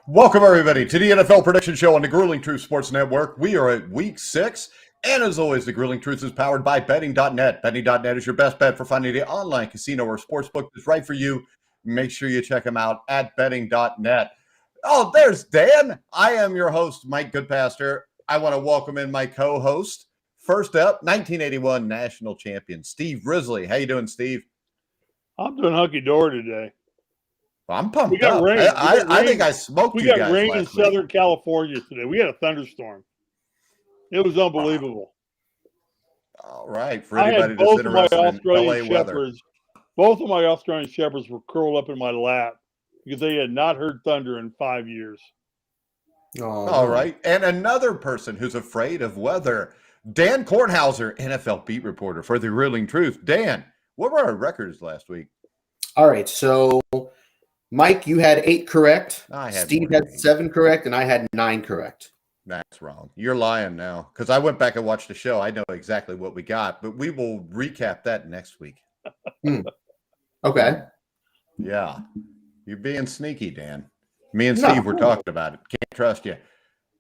Welcome, everybody, to the NFL Prediction Show on the Grueling Truth Sports Network. We are at Week 6, and as always, the Grueling Truth is powered by Betting.net. Betting.net is your best bet for finding the online casino or sportsbook that's right for you. Make sure you check them out at Betting.net. Oh, there's Dan. I am your host, Mike Goodpaster. I want to welcome in my co-host. First up, 1981 national champion, Steve Risley. How you doing, Steve? I'm doing hunky-dory today. I'm pumped We got up. rain. I think I smoked you guys last week. We got rain in Southern California today. We had a thunderstorm. It was unbelievable. All right. For anybody that's interested in LA weather. Both of my Australian Shepherds were curled up in my lap because they had not heard thunder in 5 years. All right. And another person who's afraid of weather, Dan Kornhauser, NFL beat reporter for The Grueling Truth. Dan, what were our records last week? All right. So, Mike, you had 8 correct. Steve had 7 correct, and I had 9 correct. That's wrong. You're lying now because I went back and watched the show. I know exactly what we got, but we will recap that next week. Okay. Yeah. You're being sneaky, Dan. Me and Steve were talking about it. Can't trust you.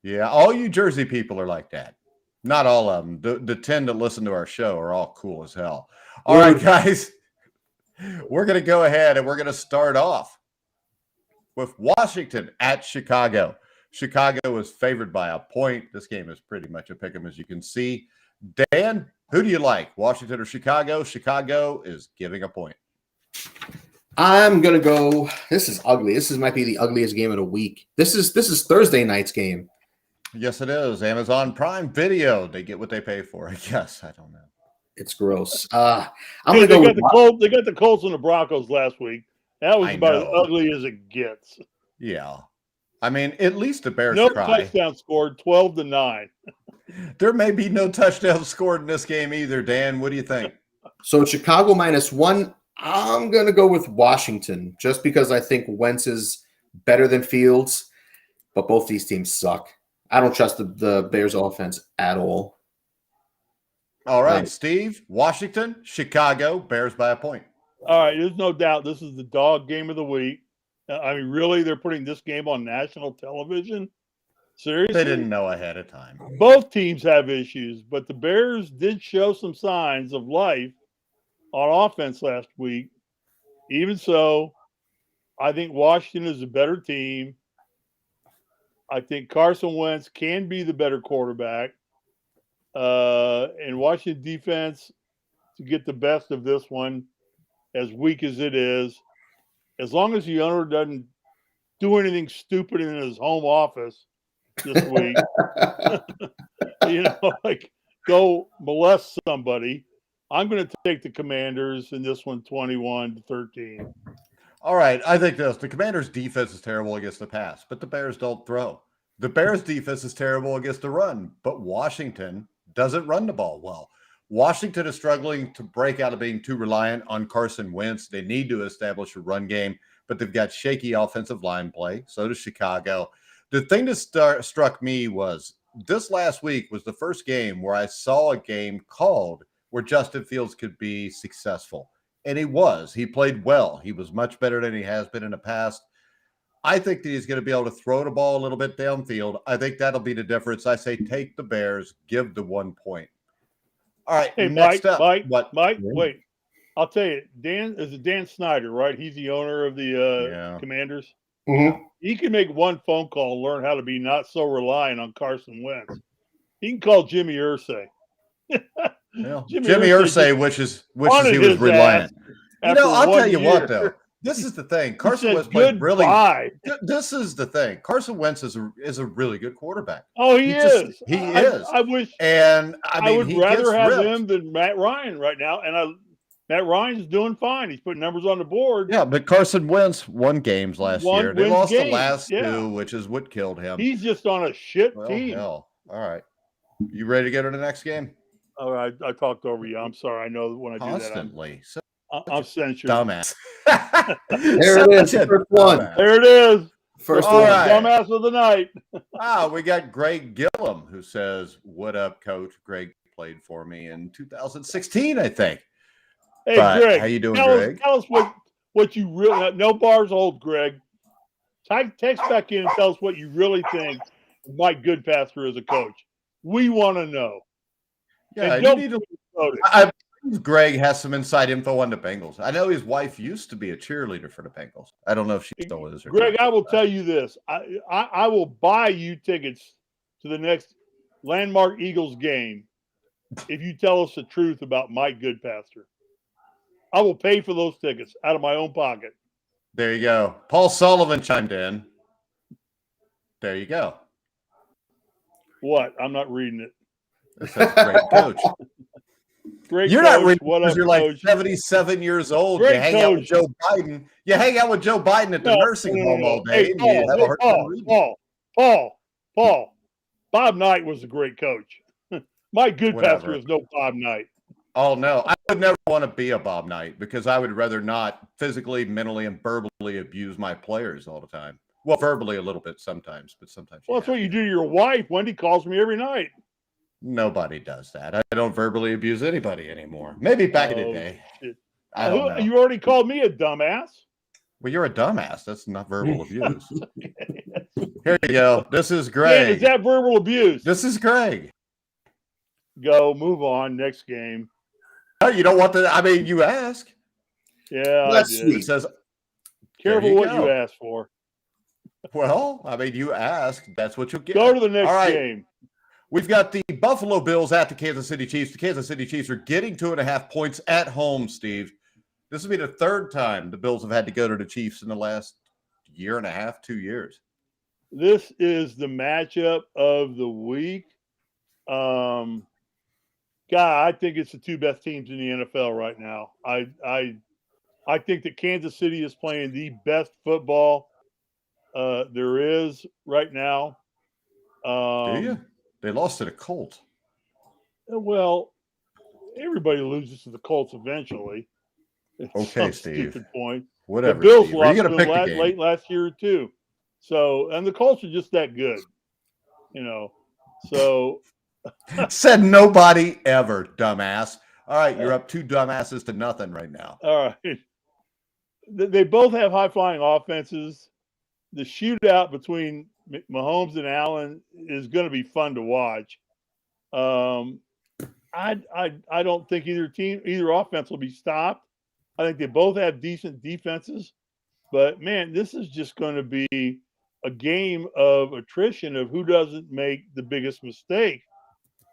Yeah. All you Jersey people are like that. Not all of them. The 10 that listen to our show are all cool as hell. All right, guys. We're going to go ahead and we're going to start off with Washington at Chicago. Chicago is favored by a point. This game is pretty much a pick 'em, as you can see. Dan, who do you like, Washington or Chicago? Chicago is giving a point. I'm gonna go. This is ugly. This might be the ugliest game of the week. This is Thursday night's game. Yes, it is. Amazon Prime Video. They get what they pay for, I guess. I don't know. It's gross. I'm gonna go. They got the Colts and the Broncos last week. That was about as ugly as it gets. Yeah. I mean, at least the Bears no try. Touchdown scored, 12-9. There may be no touchdown scored in this game either, Dan. What do you think? So Chicago -1. I'm going to go with Washington just because I think Wentz is better than Fields, but both these teams suck. I don't trust the Bears offense at all. All right, Steve, Washington, Chicago, Bears by a point. All right, there's no doubt this is the dog game of the week. I mean, really, they're putting this game on national television? Seriously? They didn't know ahead of time. Both teams have issues, but the Bears did show some signs of life on offense last week. Even so, I think Washington is a better team. I think Carson Wentz can be the better quarterback. And Washington defense to get the best of this one, as weak as it is, as long as the owner doesn't do anything stupid in his home office this week, like go molest somebody, I'm going to take the Commanders in this one 21-13. All right. I think the Commanders' defense is terrible against the pass, but the Bears don't throw. The Bears' defense is terrible against the run, but Washington doesn't run the ball well. Washington is struggling to break out of being too reliant on Carson Wentz. They need to establish a run game, but they've got shaky offensive line play. So does Chicago. The thing that struck me was this last week was the first game where I saw a game called where Justin Fields could be successful. And he was. He played well. He was much better than he has been in the past. I think that he's going to be able to throw the ball a little bit downfield. I think that'll be the difference. I say take the Bears, give the 1 point. All right, hey, next up. Mike, wait. I'll tell you, Dan Snyder, right? He's the owner of the Commanders. Mm-hmm. He can make one phone call and learn how to be not so reliant on Carson Wentz. He can call Jimmy Irsay. Jimmy Irsay wishes he was reliant. I'll tell you what, though. This is the thing. Carson Wentz played really. This is the thing. Carson Wentz is a really good quarterback. Oh, he is. He is. I wish. And I would rather have him than Matt Ryan right now. And Matt Ryan's doing fine. He's putting numbers on the board. Yeah, but Carson Wentz won games last year. They lost the last 2, which is what killed him. He's just on a shit team. Hell. All right. You ready to go to the next game? All right. I talked over you. I'm sorry. I know when I do that. Constantly. I'm censored. Dumbass. There it is. First one. There it is. First one. Right. Dumbass of the night. We got Greg Gillum who says, "What up, Coach? Greg played for me in 2016, I think." Hey, Greg. How you doing, Greg? Greg? Tell us what you really – no bars hold, Greg. Text back in and tell us what you really think of Mike Goodpaster as a coach. We want to know. Yeah, and you don't need to. vote it. I believe Greg has some inside info on the Bengals. I know his wife used to be a cheerleader for the Bengals. I don't know if she still is. Or Greg, not. I will tell you this. I will buy you tickets to the next landmark Eagles game if you tell us the truth about Mike Goodpaster. I will pay for those tickets out of my own pocket. There you go. Paul Sullivan chimed in. There you go. What? I'm not reading it. That says great coach. Great You're coach. not reading What because up, you're like coach? 77 years old. Great you hang out with coach. Joe Biden. You hang out with Joe Biden at the nursing home all day. Hey, and you have a hard time reading. Paul. Bob Knight was a great coach. Mike Goodpaster Whatever. is no Bob Knight. Oh, no. I would never want to be a Bob Knight because I would rather not physically, mentally, and verbally abuse my players all the time. Well, verbally a little bit sometimes, but sometimes. Well, that's what you do to your wife. Wendy calls me every night. Nobody does that. I don't verbally abuse anybody anymore. Maybe back in the day. Shit. I don't know. You already called me a dumbass. Well, you're a dumbass. That's not verbal abuse. Here you go. This is Greg. Man, is that verbal abuse? This is Greg. Go, move on. Next game. Oh, you don't want the. I mean, you ask. Yeah, That's I did. It says, Careful you what go. you ask for. well, I mean, you ask. That's what you'll get. Go to the next All right. game. We've got the Buffalo Bills at the Kansas City Chiefs. The Kansas City Chiefs are getting 2.5 points at home, Steve. This will be the third time the Bills have had to go to the Chiefs in the last year and a half, 2 years. This is the matchup of the week. God, I think it's the two best teams in the NFL right now. I think that Kansas City is playing the best football there is right now. Do you? They lost to the Colts. Well, everybody loses to the Colts eventually. It's Okay, some Steve. Stupid point. Whatever. The Bills Steve. Are you lost going to to them pick the game? late last year too. So, and the Colts are just that good, you know. So, Said nobody ever, dumbass. All right, you're up 2 dumbasses to nothing right now. all right. They both have high-flying offenses. The shootout between Mahomes and Allen is going to be fun to watch. I don't think either offense will be stopped. I think they both have decent defenses, but man, this is just going to be a game of attrition of who doesn't make the biggest mistake.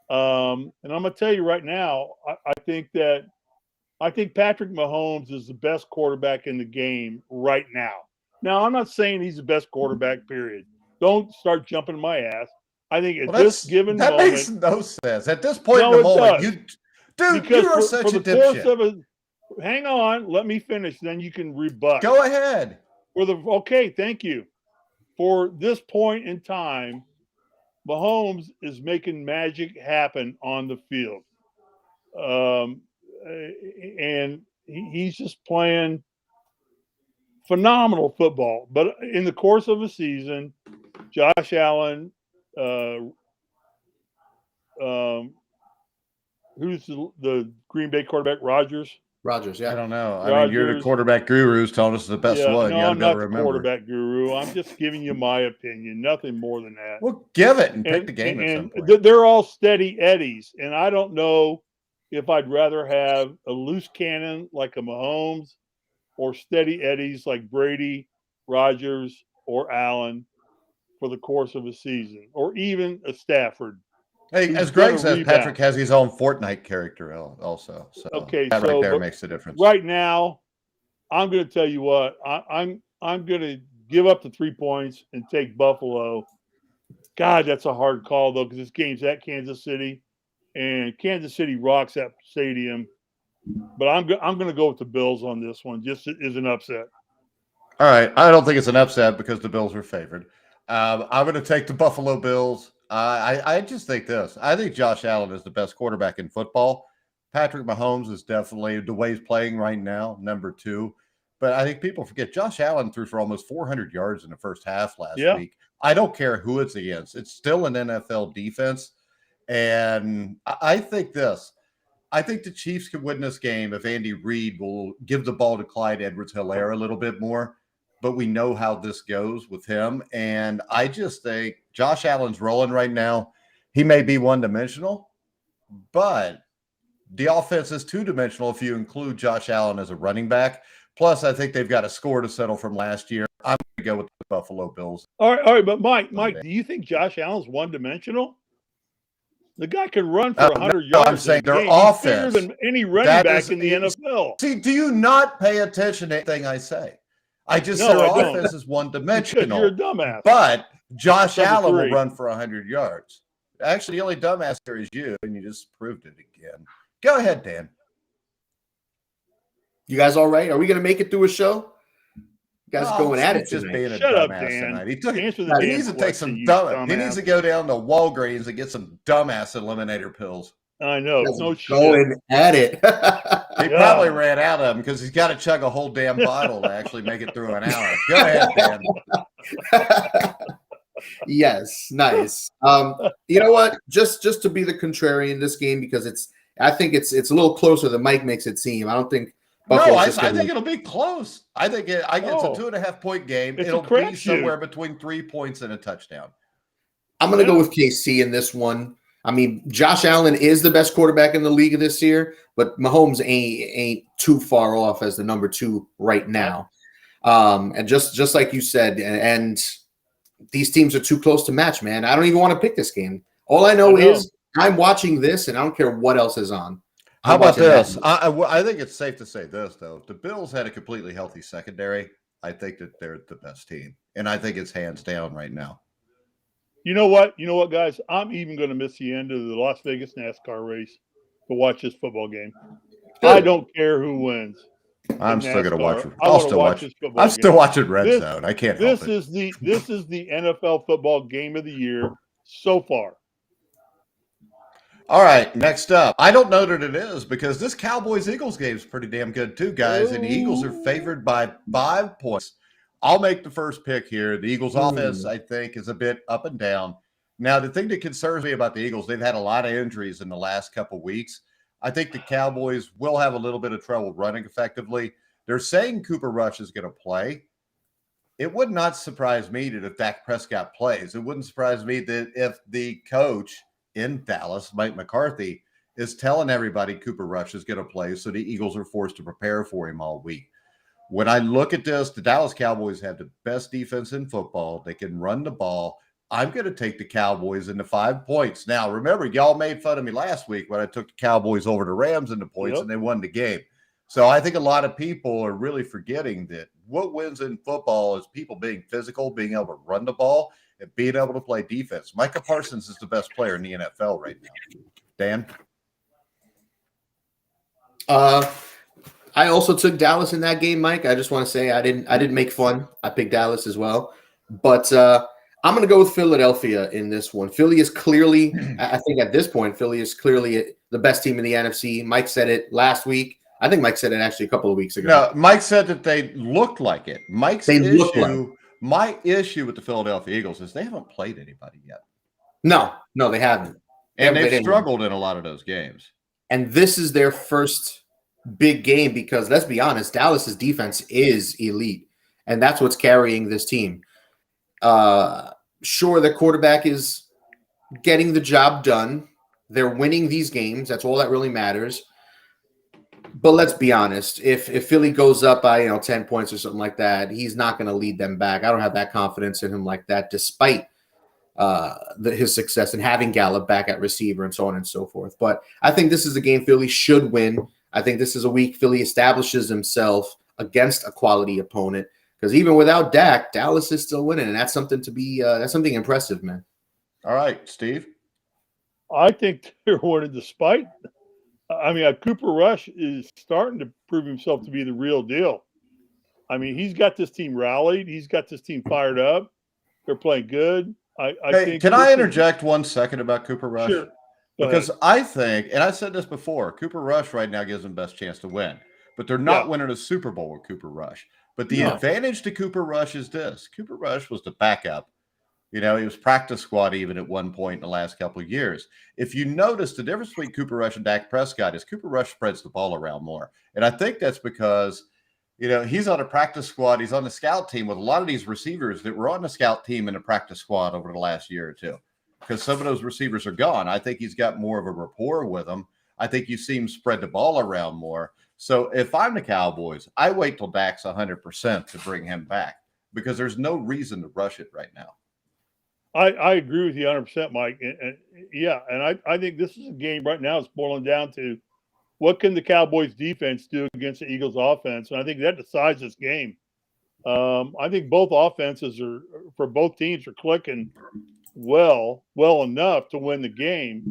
And I'm going to tell you right now, I think Patrick Mahomes is the best quarterback in the game right now. Now, I'm not saying he's the best quarterback, period. Don't start jumping my ass. I think at this given that moment, makes no sense. At this point No, in it the moment, does. you are such a dipshit. Hang on, let me finish, then you can rebut. Go ahead. Okay, thank you. For this point in time, Mahomes is making magic happen on the field. And he's just playing phenomenal football. But in the course of a season, Josh Allen, who's the Green Bay quarterback, Rodgers? Rodgers, yeah. I don't know. I mean, you're the Rodgers. quarterback gurus telling us the best one. No, You I'm got to not the remember. quarterback guru. I'm just giving you my opinion, nothing more than that. Well, give it and pick the game at some point. They're all steady Eddies, and I don't know if I'd rather have a loose cannon like a Mahomes or steady Eddies like Brady, Rodgers, or Allen for the course of a season, or even a Stafford. Hey, as Greg says, Patrick has his own Fortnite character also. So okay, that right there makes the difference. Right now, I'm going to tell you what, I'm going to give up the 3 points and take Buffalo. God, that's a hard call though, because this game's at Kansas City, and Kansas City rocks that stadium. But I'm going to go with the Bills on this one, just as an upset. All right, I don't think it's an upset because the Bills are favored. I'm going to take the Buffalo Bills. I just think this. I think Josh Allen is the best quarterback in football. Patrick Mahomes is definitely, the way he's playing right now, number 2. But I think people forget Josh Allen threw for almost 400 yards in the first half last week. I don't care who it's against. It's still an NFL defense. And I think this. I think the Chiefs can win this game if Andy Reid will give the ball to Clyde Edwards-Helaire a little bit more. but we know how this goes with him. And I just think Josh Allen's rolling right now. He may be one-dimensional, but the offense is two-dimensional if you include Josh Allen as a running back. Plus, I think they've got a score to settle from last year. I'm going to go with the Buffalo Bills. All right, but Mike, do you think Josh Allen's one-dimensional? The guy can run for 100 yards. I'm saying their game. offense. He's bigger than any running back in the NFL. See, do you not pay attention to anything I say? I just said their offense is one-dimensional. You're a dumbass. But Josh Allen will 3. run for 100 yards. Actually, the only dumbass here is you, and you just proved it again. Go ahead, Dan. You guys all right? Are we going to make it through a show? You guys going at it just tonight. being a Shut up, dumbass Dan. tonight. He needs to take some dumb. He needs to go down to Walgreens and get some dumbass eliminator pills. I know. No shit. Going at it. He probably ran out of them because he's got to chug a whole damn bottle to actually make it through an hour. Go ahead, Dan. Yes, nice. You know what? Just to be the contrarian in this game, because I think it's a little closer than Mike makes it seem. I don't think Buffalo's I think it'll be close. I think it's a 2.5-point game. It'll be somewhere between 3 points and a touchdown. I'm going to go with KC in this one. I mean, Josh Allen is the best quarterback in the league this year, but Mahomes ain't too far off as the number 2 right now. And just like you said, and these teams are too close to match, man. I don't even want to pick this game. All I know is I'm watching this, and I don't care what else is on. How about this? I think it's safe to say this, though. If the Bills had a completely healthy secondary, I think that they're the best team. And I think it's hands down right now. You know what, guys? I'm even going to miss the end of the Las Vegas NASCAR race to watch this football game. Good. I don't care who wins. I'm still going to watch it. I'll still watch this football game. I'm still watching Red Zone. I can't help it. This is the NFL football game of the year so far. All right, next up. I don't know that it is because this Cowboys Eagles game is pretty damn good too, guys. And the Eagles are favored by 5 points. I'll make the first pick here. The Eagles offense, I think, is a bit up and down. Now, the thing that concerns me about the Eagles, they've had a lot of injuries in the last couple of weeks. I think the Cowboys will have a little bit of trouble running effectively. They're saying Cooper Rush is going to play. It would not surprise me that if Dak Prescott plays. It wouldn't surprise me that if the coach in Dallas, Mike McCarthy, is telling everybody Cooper Rush is going to play, so the Eagles are forced to prepare for him all week. When I look at this, the Dallas Cowboys have the best defense in football. They can run the ball. I'm going to take the Cowboys into 5 points. Now, remember, y'all made fun of me last week when I took the Cowboys over the Rams into points, and they won the game. So I think a lot of people are really forgetting that what wins in football is people being physical, being able to run the ball, and being able to play defense. Micah Parsons is the best player in the NFL right now. Dan? I also took Dallas in that game, Mike. I just want to say I didn't make fun. I picked Dallas as well. But I'm going to go with Philadelphia in this one. Philly is clearly, I think at this point, Philly is clearly the best team in the NFC. Mike said it last week. I think Mike said it actually a couple of weeks ago. No, Mike said that they looked like it. My issue with the Philadelphia Eagles is they haven't played anybody yet. No, they haven't. And they've struggled in a lot of those games. And this is their first big game because, let's be honest, Dallas's defense is elite, and that's what's carrying this team. Sure, the quarterback is getting the job done. They're winning these games. That's all that really matters. But let's be honest, if Philly goes up by 10 points or something like that, he's not going to lead them back. I don't have that confidence in him like that, despite his success and having Gallup back at receiver and so on and so forth. But I think this is a game Philly should win. I think this is a week Philly establishes himself against a quality opponent, because even without Dak, Dallas is still winning, and that's something to be that's something impressive, man. All right, Steve. I think they're winning despite. I mean, Cooper Rush is starting to prove himself to be the real deal. I mean, he's got this team rallied. He's got this team fired up. They're playing good. Can I interject 1 second about Cooper Rush? Sure. Because I think, and I said this before, Cooper Rush right now gives them best chance to win. But they're not winning a Super Bowl with Cooper Rush. But the advantage to Cooper Rush is this. Cooper Rush was the backup. He was practice squad even at one point in the last couple of years. If you notice, the difference between Cooper Rush and Dak Prescott is Cooper Rush spreads the ball around more. And I think that's because He's on a practice squad. He's on the scout team with a lot of these receivers that were on the scout team and the practice squad over the last year or two, because some of those receivers are gone. I think he's got more of a rapport with them. I think you see him spread the ball around more. So if I'm the Cowboys, I wait till Dak's 100% to bring him back, because there's no reason to rush it right now. I agree with you 100%, Mike. And I think this is a game right now. It's boiling down to what can the Cowboys defense do against the Eagles offense, and I think that decides this game. I think both offenses for both teams are clicking well enough to win the game.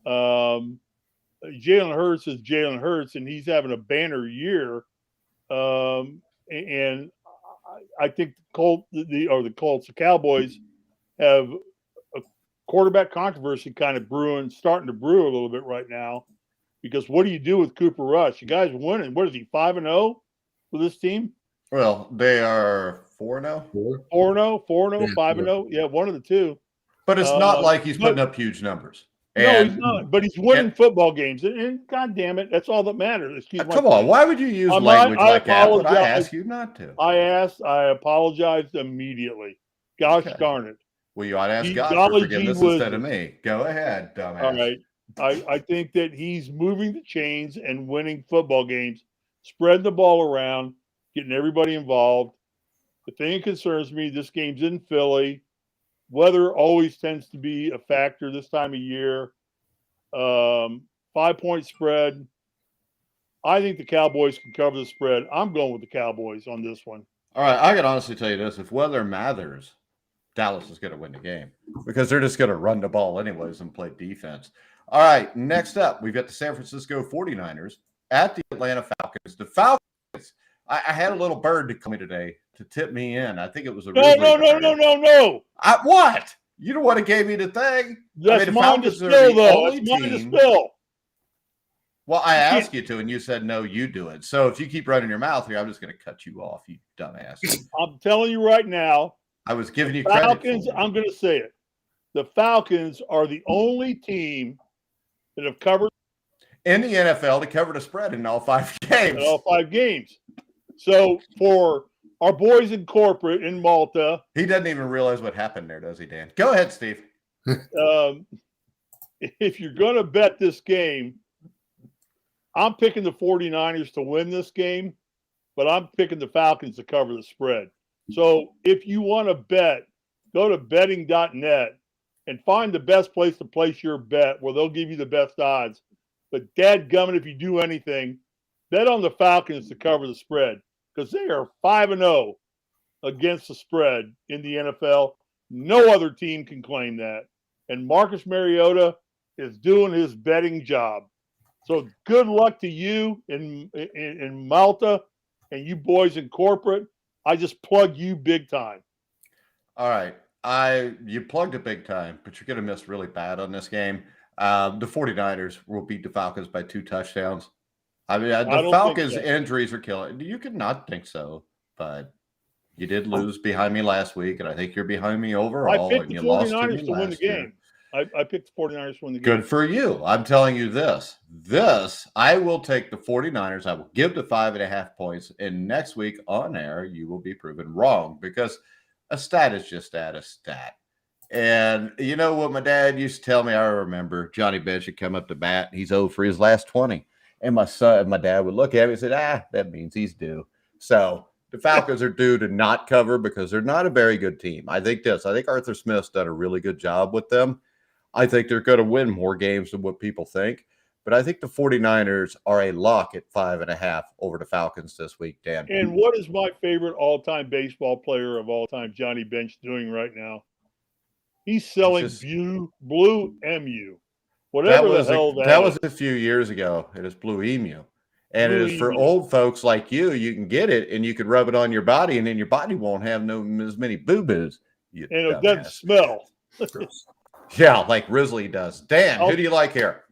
Jalen Hurts is Jalen Hurts, and he's having a banner year. And I think the Cowboys have a quarterback controversy kind of starting to brew a little bit right now, because what do you do with Cooper Rush? You guys winning. What is he, 5-0 for this team? Well, they are 4-0. 4-0, 5-0. Yeah, one of the two. But it's not like he's putting up huge numbers. No, he's not. But he's winning football games. And God damn it, that's all that matters. Come on. Why would you use language like that when I ask you not to? I apologized immediately. Gosh darn it. Well, you ought to ask God for forgiveness instead of me. Go ahead, dumbass. All right. I think that he's moving the chains and winning football games, spreading the ball around, getting everybody involved. The thing that concerns me, this game's in Philly. Weather always tends to be a factor this time of year. 5-point spread. I think the Cowboys can cover the spread. I'm going with the Cowboys on this one. All right, I can honestly tell you this. If weather matters, Dallas is going to win the game, because they're just going to run the ball anyways and play defense. All right, next up, we've got the San Francisco 49ers at the Atlanta Falcons. The Falcons, I had a little bird to call me today to tip me in. I think it was a No. What? You don't want to give me the thing? That's the mine Falcons to spill, though. only It's mine to team. spill. Well, I asked you to, and you said, no, you do it. So if you keep running your mouth here, I'm just going to cut you off, you dumbass. I'm telling you right now. I was giving you credit. Falcons, I'm going to say it. The Falcons are the only team that have covered in the NFL to cover the spread in all 5 games. So for our boys in corporate in Malta, he doesn't even realize what happened there, does he, Dan? Go ahead, Steve. If you're going to bet this game, I'm picking the 49ers to win this game, but I'm picking the Falcons to cover the spread. So if you want to bet, go to betting.net and find the best place to place your bet where they'll give you the best odds. But dadgummit, if you do anything, bet on the Falcons to cover the spread, because they are 5-0 against the spread in the NFL. No other team can claim that. And Marcus Mariota is doing his betting job. So good luck to you in Malta and you boys in corporate. I just plug you big time. All right. You plugged it big time, but you're going to miss really bad on this game. The 49ers will beat the Falcons by 2 touchdowns. I mean, the Falcons' injuries are killing. You could not think so, but you did lose behind me last week, and I think you're behind me overall. I picked the 49ers to win the game. I picked the 49ers to win the game. Good for you. I'm telling you this. I will take the 49ers. I will give the 5.5 points, and next week on air, you will be proven wrong, because a stat is just a stat. And you know what my dad used to tell me? I remember Johnny Bench would come up to bat, and he's 0 for his last 20. And my dad would look at me and say, that means he's due. So the Falcons are due to not cover because they're not a very good team. I think Arthur Smith's done a really good job with them. I think they're going to win more games than what people think. But I think the 49ers are a lock at 5.5 over the Falcons this week, Dan. And what is my favorite all-time baseball player of all time, Johnny Bench, doing right now? He's selling Blue Emu. Whatever the hell that was a few years ago. It is Blue Emu. And it is for old folks like you. You can get it, and you can rub it on your body, and then your body won't have as many boo-boos. And it doesn't smell. Yeah, like Risley does. Dan, who do you like here?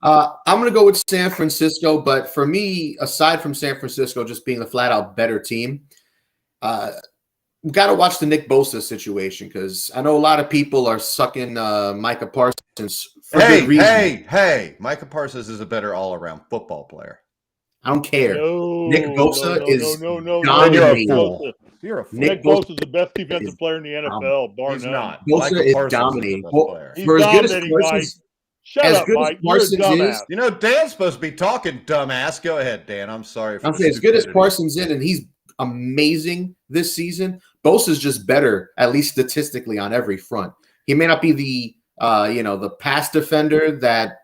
I'm going to go with San Francisco, but for me, aside from San Francisco just being the flat-out better team, we've got to watch the Nick Bosa situation, because I know a lot of people are sucking Micah Parsons for good reason. Hey, Micah Parsons is a better all-around football player. I don't care. No, Nick Bosa is Then dominating. you're a fool. You're a fool. Nick Nick Bosa is the best defensive player in the NFL, bar He's none. not. Bosa Michael is Parsons dominating. the best player. He's For as good as dominating, Mike. Parsons, Shut as up, good as Mike. You're a Parsons dumbass. is, You know, Dan's supposed to be talking, dumbass. Go ahead, Dan. I'm sorry for I'm the saying as good as stupidity. Parsons is, and he's amazing this season. Bosa's just better, at least statistically, on every front. He may not be the the pass defender that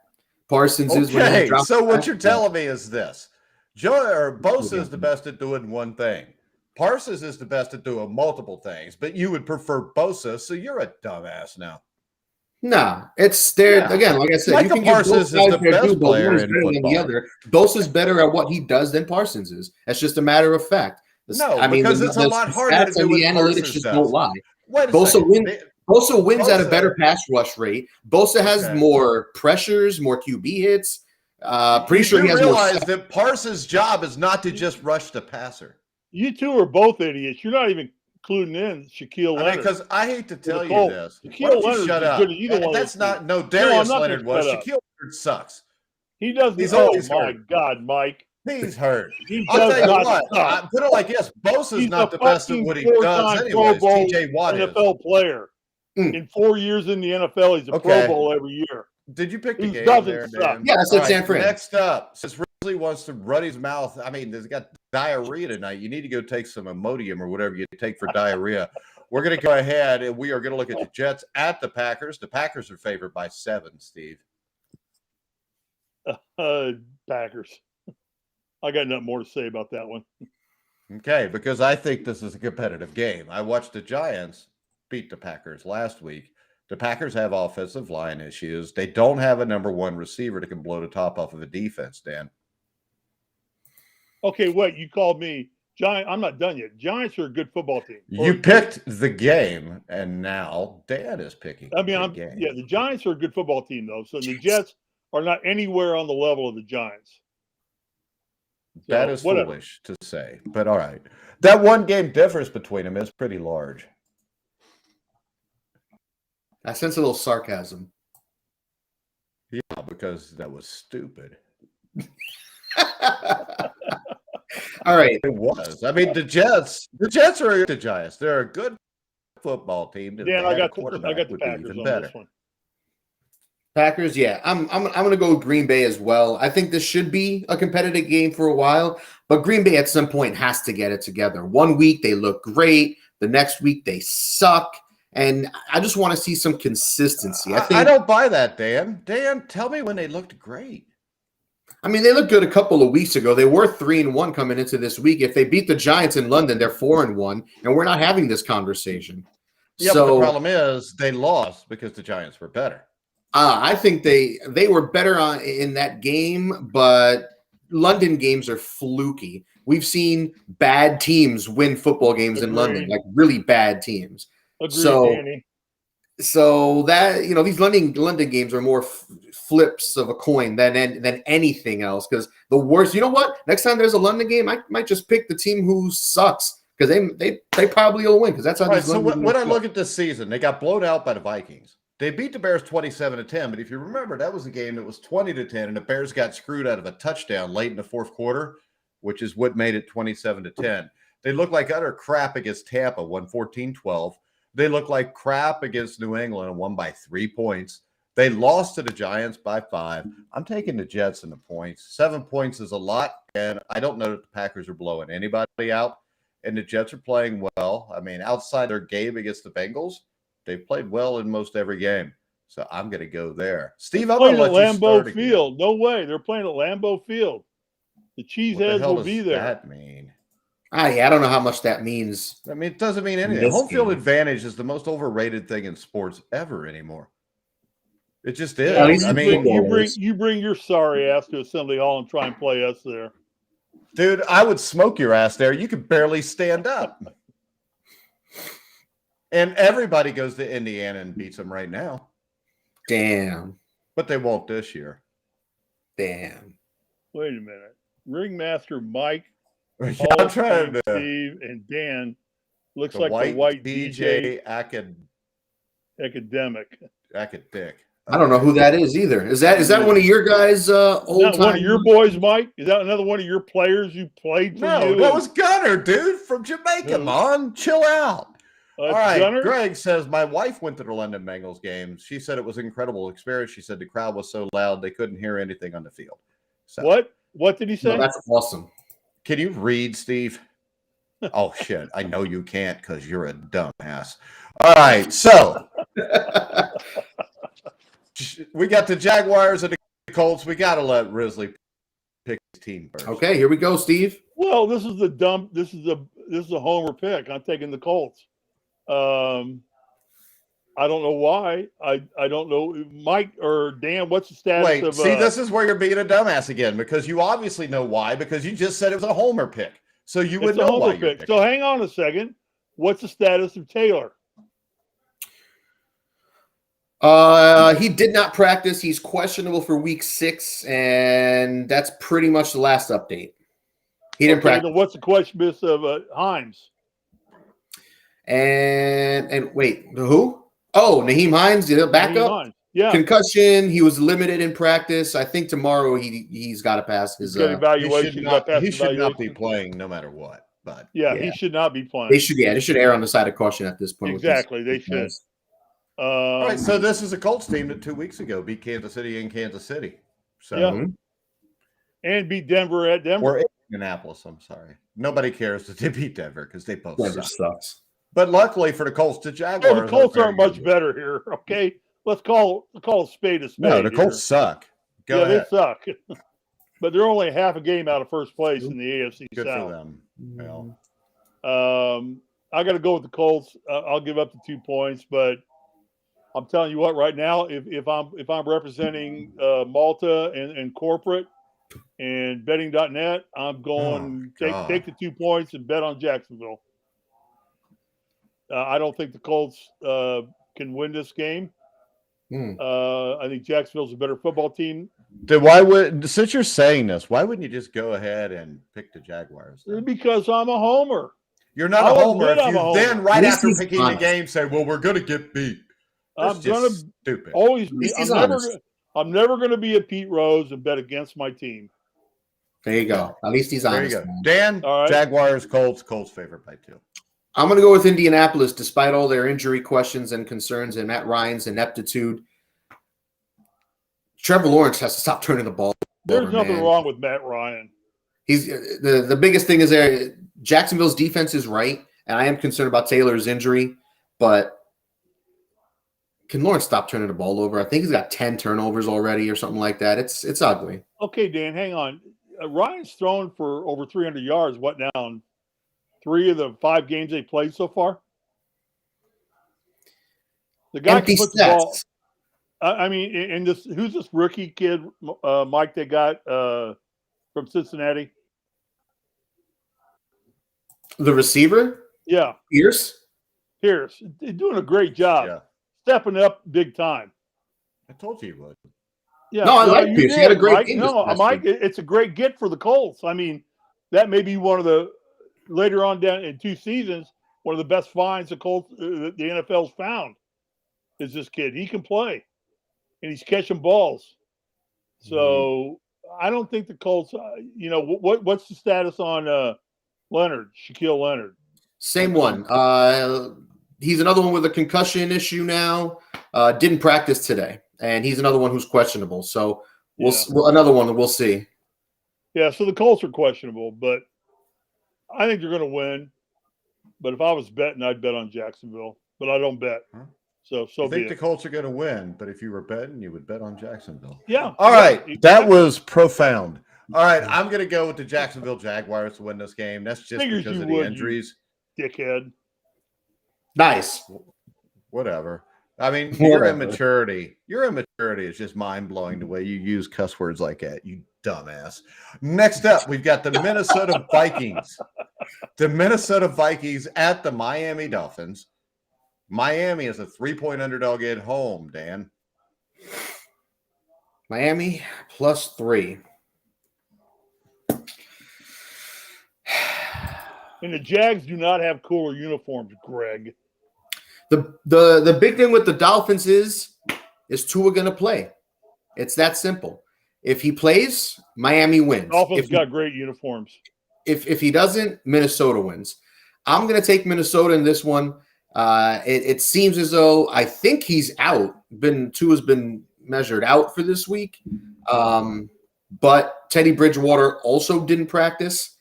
Parsons is when he Okay, drops. so what back. you're telling me is this: Bosa is the best at doing one thing. Parsons is the best at doing multiple things, but you would prefer Bosa, so you're a dumbass now. Nah, it's there Yeah. again. Like I said, Michael you can Parsons give is both guys the their best due, but player one is in better than the football. other. Bosa's better at what he does than Parsons is. That's just a matter of fact. No, because it's a lot harder to stats do and what the analytics Parsons just does. don't lie. Wait a Bosa second. wins at a Bosa- better pass rush rate. Bosa has Okay. more pressures, more QB hits. Pretty sure you he has more. realize that Parsons' job is not to just rush the passer. You two are both idiots. You're not even including in Shaquille I mean, Leonard. because I hate to tell the you Colts. this. Shaquille Why don't you Leonard's shut as up? good as either one of That's those not. two. No, Darius not Leonard gonna was. shut up. Shaquille Leonard sucks. He doesn't. He's Oh always my hurt. God, Mike. He's hurt. He I'll does tell you not what. suck. I put it like this: Bosa's He's not a the best at fucking what he does, four-time anyways. Pro Bowl TJ Watt is. NFL player. Mm. In 4 years in the NFL, he's a Okay. Pro Bowl every year. Did you pick the He game doesn't there, suck. Dan? Yeah, I said All San Fran. Next up, since Risley wants to run his mouth, I mean, he's got diarrhea tonight. You need to go take some Imodium or whatever you take for diarrhea. We're going to go ahead and we are going to look at the Jets at the Packers. The Packers are favored by 7, Steve. Packers. I got nothing more to say about that one. Okay, because I think this is a competitive game. I watched the Giants beat the Packers last week. The Packers have offensive line issues. They don't have a number one receiver that can blow the top off of a defense, Dan. Okay, wait. You called me Giant. I'm not done yet. Giants are a good football team. You picked the game, and now Dan is picking I mean, the game. yeah, the Giants are a good football team, though. So the Jets are not anywhere on the level of the Giants. That is whatever. foolish to say, but all right. That one game difference between them is pretty large. I sense a little sarcasm. Yeah, because that was stupid. All right. It was. I mean, the Jets are the Giants. They're a good football team. Dan, I got the would be Packers even on better. this one. Packers, yeah. I'm going to go with Green Bay as well. I think this should be a competitive game for a while, but Green Bay at some point has to get it together. 1 week they look great, the next week they suck, and I just want to see some consistency. I don't buy that, Dan. Dan, tell me when they looked great. I mean, they looked good a couple of weeks ago. They were 3-1 coming into this week. If they beat the Giants in London, they're 4-1, and we're not having this conversation. Yeah, so, but the problem is they lost because the Giants were better. I think they were better in that game, but London games are fluky. We've seen bad teams win football games in London, like really bad teams. Agreed, Danny. So that these London games are more flips of a coin than anything else. Because the worst, you know what? Next time there's a London game, I might just pick the team who sucks because they probably will win because that's how. All right, so when I look at this season, they got blown out by the Vikings. They beat the Bears 27-10, but if you remember, that was a game that was 20-10, and the Bears got screwed out of a touchdown late in the fourth quarter, which is what made it 27-10. They looked like utter crap against Tampa, won 14-12. They looked like crap against New England and won by 3 points. They lost to the Giants by 5. I'm taking the Jets in the points. 7 points is a lot, and I don't know that the Packers are blowing anybody out, and the Jets are playing well. I mean, outside their game against the Bengals, they've played well in most every game. So I'm going to go there. Steve, I'm going to let you start Lambeau Field. No way. They're playing at Lambeau Field. The Cheeseheads will be there. What does that mean? I don't know how much that means. I mean, it doesn't mean anything. Home field advantage is the most overrated thing in sports ever anymore. It just is. Yeah, I mean, you bring your sorry ass to Assembly Hall and try and play us there. Dude, I would smoke your ass there. You could barely stand up. And everybody goes to Indiana and beats them right now. Damn. But they won't this year. Damn. Wait a minute. Ringmaster Mike, Yeah, Paul, I'm trying to. Steve, and Dan looks The like the white DJ academic. academic. I don't know who that is either. Is that one of your guys? Old one of your boys, Mike? Is that another one of your players who played for you? No, that was Gunner, dude, from Jamaica. Man, chill out. All right, Gunner? Greg says, my wife went to the London Bengals games. She said it was an incredible experience. She said the crowd was so loud they couldn't hear anything on the field. So, What did he say? No, that's awesome. can you read, Steve? Oh, shit. I know you can't because you're a dumbass. All right, so we got the Jaguars and the Colts. We got to let Risley pick his team first. Okay, here we go, Steve. Well, this is a homer pick. I'm taking the Colts. I don't know why. I don't know. Mike or Dan, what's the status Wait, of see, this is where you're being a dumbass again because you obviously know why because you just said it was a homer pick. So you would know why you're picking. So hang on a second. What's the status of Taylor? He did not practice. He's questionable for week 6, and that's pretty much the last update. He didn't practice. What's the question of Himes? And wait, who? Oh, Naheem Hines, backup. Yeah. Concussion. He was limited in practice. I think tomorrow he's got to pass his evaluation. He should not be playing no matter what. But yeah, he should not be playing. They should err on the side of caution at this point. Exactly, they should. All right, so this is a Colts team that 2 weeks ago beat Kansas City in Kansas City. So yeah. And beat Denver at Denver. Or Indianapolis, I'm sorry. Nobody cares that they beat Denver because they both Denver suck. sucks. But luckily for the Colts, the Jaguars. The Colts aren't much better here. Okay, let's call a spade a spade. No, the Colts suck. Go ahead. They suck. But they're only half a game out of first place in the AFC Good South. for them. Well, I got to go with the Colts. I'll give up the 2 points, but I'm telling you what, right now, if I'm representing Malta and corporate and betting.net, I'm going take the 2 points and bet on Jacksonville. I don't think the Colts can win this game. I think Jacksonville's a better football team. Then since you're saying this, why wouldn't you just go ahead and pick the Jaguars? Then? Because I'm a homer. You're not a homer. If you then right after picking the game say, "Well, we're going to get beat," that's just stupid. Always be. I'm never going to be a Pete Rose and bet against my team. There you go. At least he's honest. There you go. Dan, right. Jaguars, Colts favored by 2. I'm going to go with Indianapolis, despite all their injury questions and concerns and Matt Ryan's ineptitude. Trevor Lawrence has to stop turning the ball over. There's nothing wrong with Matt Ryan. He's the biggest thing is there. Jacksonville's defense is right, and I am concerned about Taylor's injury, but can Lawrence stop turning the ball over? I think he's got 10 turnovers already or something like that. It's ugly. Okay, Dan, hang on. Ryan's thrown for over 300 yards. What now? 3 of the 5 games they played so far? The guy can put the ball. I mean, and who's this rookie kid, Mike, they got from Cincinnati? The receiver? Yeah. Pierce? They're doing a great job. Yeah. Stepping up big time. I told you he would. Yeah. No, I like Pierce. He had a great game. No, Mike, it's a great get for the Colts. I mean, that may be one of the, later on down in 2 seasons, one of the best finds the Colts, the NFL's found is this kid. He can play, and he's catching balls. So I don't think the Colts, what's the status on Leonard, Shaquille Leonard? Same one. He's another one with a concussion issue now. Didn't practice today, and he's another one who's questionable. So another one we'll see. Yeah, so the Colts are questionable, but I think they're going to win. But if I was betting, I'd bet on Jacksonville. But I don't bet. Huh? So I think the Colts are going to win, but if you were betting, you would bet on Jacksonville. Yeah. All right. Exactly. That was profound. All right. I'm going to go with the Jacksonville Jaguars to win this game. That's just because of the injuries. Dickhead. Nice. Whatever. I mean, your immaturity is just mind-blowing the way you use cuss words like that, you dumbass. Next up, we've got the Minnesota Vikings. The Minnesota Vikings at the Miami Dolphins. Miami is a 3-point underdog at home, Dan. Miami +3. And the Jags do not have cooler uniforms, Greg. The big thing with the Dolphins is is Tua going to play? It's that simple. If he plays, Miami wins. Dolphins got great uniforms. If he doesn't, Minnesota wins. I'm going to take Minnesota in this one. It seems as though I think he's out. Tua's been measured out for this week. But Teddy Bridgewater also didn't practice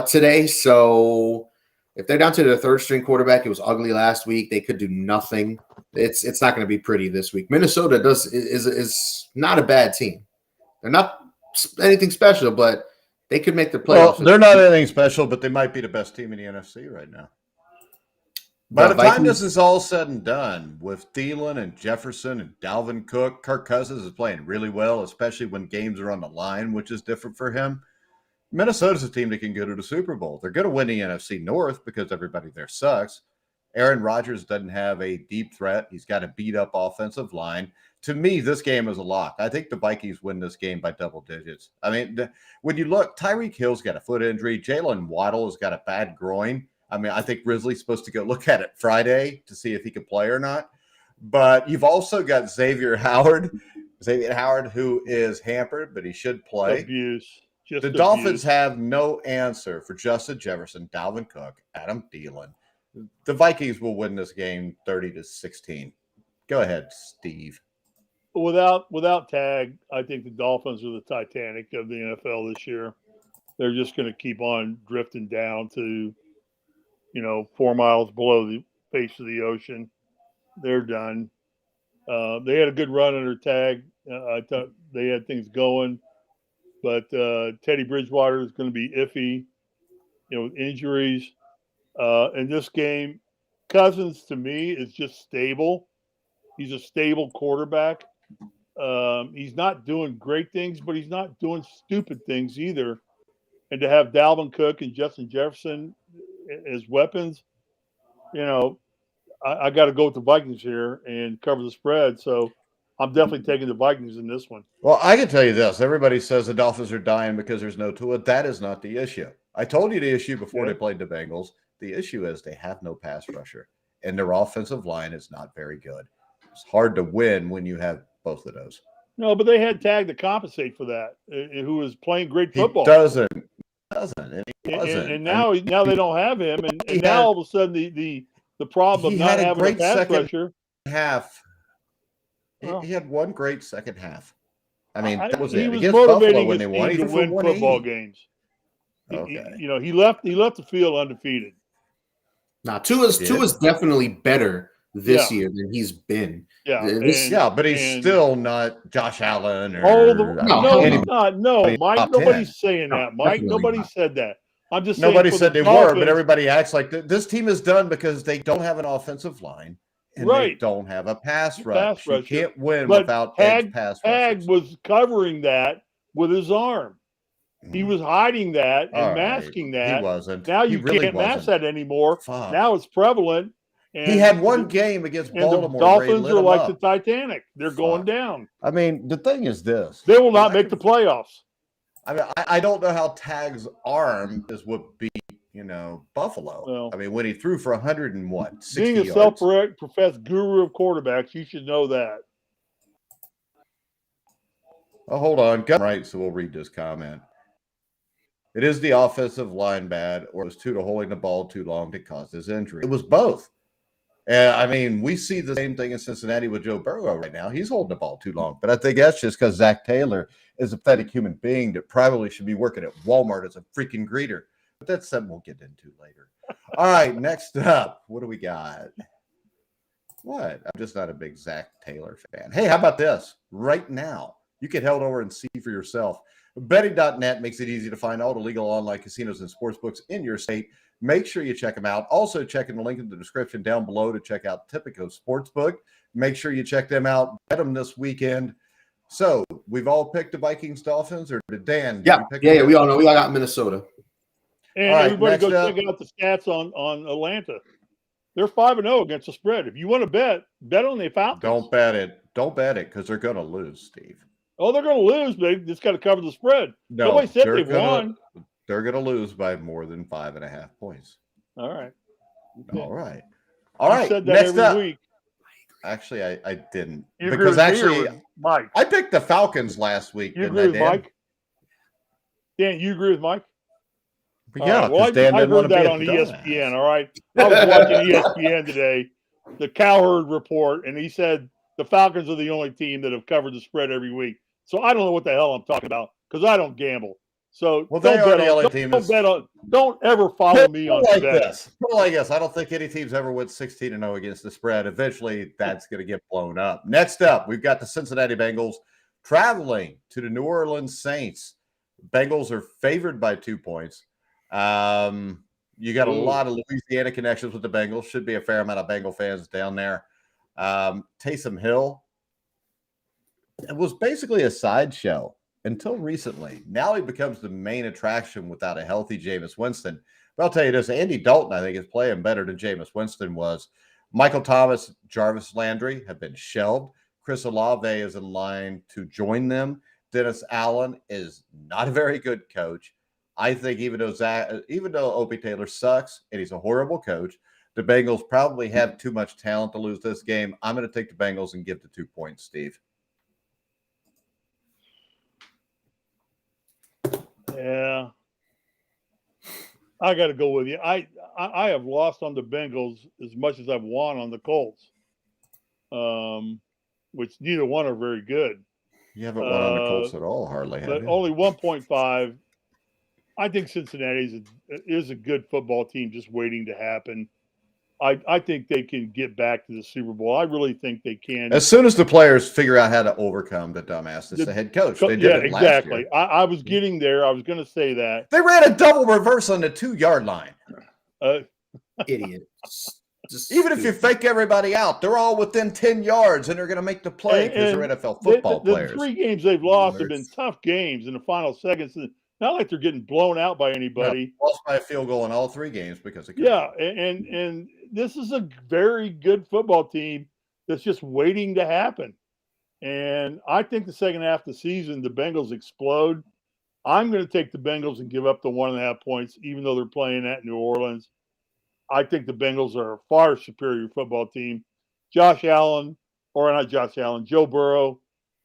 today. So if they're down to their third string quarterback, it was ugly last week. They could do nothing. It's not going to be pretty this week. Minnesota is not a bad team. They're not anything special, but they could make the playoffs. Well, they're not anything special, but they might be the best team in the NFC right now. By the time this is all said and done, with Thielen and Jefferson and Dalvin Cook, Kirk Cousins is playing really well, especially when games are on the line, which is different for him. Minnesota's a team that can go to the Super Bowl. They're going to win the NFC North because everybody there sucks. Aaron Rodgers doesn't have a deep threat. He's got a beat-up offensive line. To me, this game is a lock. I think the Vikings win this game by double digits. I mean, when you look, Tyreek Hill's got a foot injury. Jalen Waddle has got a bad groin. I mean, I think Risley's supposed to go look at it Friday to see if he can play or not. But you've also got Xavier Howard, who is hampered, but he should play. The Dolphins have no answer for Justin Jefferson, Dalvin Cook, Adam Thielen. The Vikings will win this game 30-16. Go ahead, Steve. Without Tag, I think the Dolphins are the Titanic of the NFL this year. They're just going to keep on drifting down to, 4 miles below the face of the ocean. They're done. They had a good run under Tag. I thought they had things going, but Teddy Bridgewater is going to be iffy, injuries. In this game, Cousins to me is just stable. He's a stable quarterback. He's not doing great things, but he's not doing stupid things either. And to have Dalvin Cook and Justin Jefferson as weapons, I got to go with the Vikings here and cover the spread. So I'm definitely taking the Vikings in this one. Well, I can tell you this. Everybody says the Dolphins are dying because there's no Tua. That is not the issue. I told you the issue before they played the Bengals. The issue is they have no pass rusher, and their offensive line is not very good. It's hard to win when you have both of those. No, but they had Tag to compensate for that, who was playing great football. He doesn't. And he wasn't. And now they don't have him, and now all of a sudden the problem of not having a pass rusher. He had one great second half. I mean, that was he it. Was Against motivating Buffalo when they won, to win football games. Okay. He left the field undefeated. Now, Tua's definitely better this year than he's been. Yeah, but he's still not Josh Allen. He's not. No, Mike, nobody's saying that. Mike, nobody said that. I'm just saying nobody said they were, but everybody acts like this team is done because they don't have an offensive line and they don't have a pass rush. You can't win without edge pass rush. Tag was covering that with his arm. He was hiding that and masking that. He wasn't. Now you can't mask that anymore. Fuck. Now it's prevalent. And he had one game against Baltimore. The Dolphins are like the Titanic. They're going down. I mean, the thing is this. They will not make the playoffs. I mean, I don't know how Tag's arm is what beat, Buffalo. Well, I mean, when he threw for 100 and what? 60 being a self-professed guru of quarterbacks, you should know that. Oh, hold on. Right, so we'll read this comment. It is the offensive line bad, or it was Tua holding the ball too long that caused his injury. It was both. I mean, we see the same thing in Cincinnati with Joe Burrow right now. He's holding the ball too long. But I think that's just because Zach Taylor is a pathetic human being that probably should be working at Walmart as a freaking greeter. But that's something we'll get into later. All right, next up, what do we got? What? I'm just not a big Zach Taylor fan. Hey, how about this? Right now, you can head over and see for yourself. Betting.net makes it easy to find all the legal online casinos and sportsbooks in your state. Make sure you check them out. Also, check in the link in the description down below to check out Tipico Sportsbook. Make sure you check them out. Bet them this weekend. So, we've all picked the Vikings Dolphins, or did Dan? Yeah, we all know. We all got Minnesota. And everybody go check out the stats on Atlanta. They're 5-0 against the spread. If you want to bet on the Falcons. Don't bet it. Don't bet it because they're going to lose, Steve. Oh, they're going to lose, but they just got to cover the spread. No, nobody said they won. They're going to lose by more than 5.5 points. All right. Okay. All right. You said that every week. Actually, I didn't. You agree Because with me or actually, with Mike? I picked the Falcons last week. You Didn't agree I, with Dan? Mike? Dan, you agree with Mike? But All yeah, right. Well, because Dan I didn't want heard to be that a on dumbass. ESPN. All right. I was watching ESPN today, the Cowherd report, and he said the Falcons are the only team that have covered the spread every week. So I don't know what the hell I'm talking about because I don't gamble. So Well, they are the only team. Don't ever follow me on like betting. this. Like this. I don't think any teams ever went 16-0 against the spread. Eventually, that's going to get blown up. Next up, we've got the Cincinnati Bengals traveling to the New Orleans Saints. Bengals are favored by 2 points. You got a lot of Louisiana connections with the Bengals. Should be a fair amount of Bengal fans down there. Taysom Hill, it was basically a sideshow until recently. Now he becomes the main attraction without a healthy Jameis Winston. But I'll tell you this, Andy Dalton, I think, is playing better than Jameis Winston was. Michael Thomas, Jarvis Landry have been shelved. Chris Olave is in line to join them. Dennis Allen is not a very good coach. I think even though Opie Taylor sucks and he's a horrible coach, the Bengals probably have too much talent to lose this game. I'm going to take the Bengals and give the 2 points, Steve. Yeah, I got to go with you. I have lost on the Bengals as much as I've won on the Colts, which neither one are very good. You haven't won on the Colts at all, hardly, have but you? only 1.5. I think Cincinnati is a good football team just waiting to happen. I think they can get back to the Super Bowl. I really think they can. As soon as the players figure out how to overcome the dumbass that's the head coach. They did it last year. I was getting there. I was going to say that. They ran a double reverse on the 2-yard line. Idiot. Even if you fake everybody out, they're all within 10 yards and they're going to make the play because they're NFL football players. The 3 games they've lost have been tough games in the final seconds. Not like they're getting blown out by anybody. No, lost by a field goal in all 3 games because of and this is a very good football team that's just waiting to happen. And I think the second half of the season, the Bengals explode. I'm going to take the Bengals and give up the 1.5 points, even though they're playing at New Orleans. I think the Bengals are a far superior football team. Joe Burrow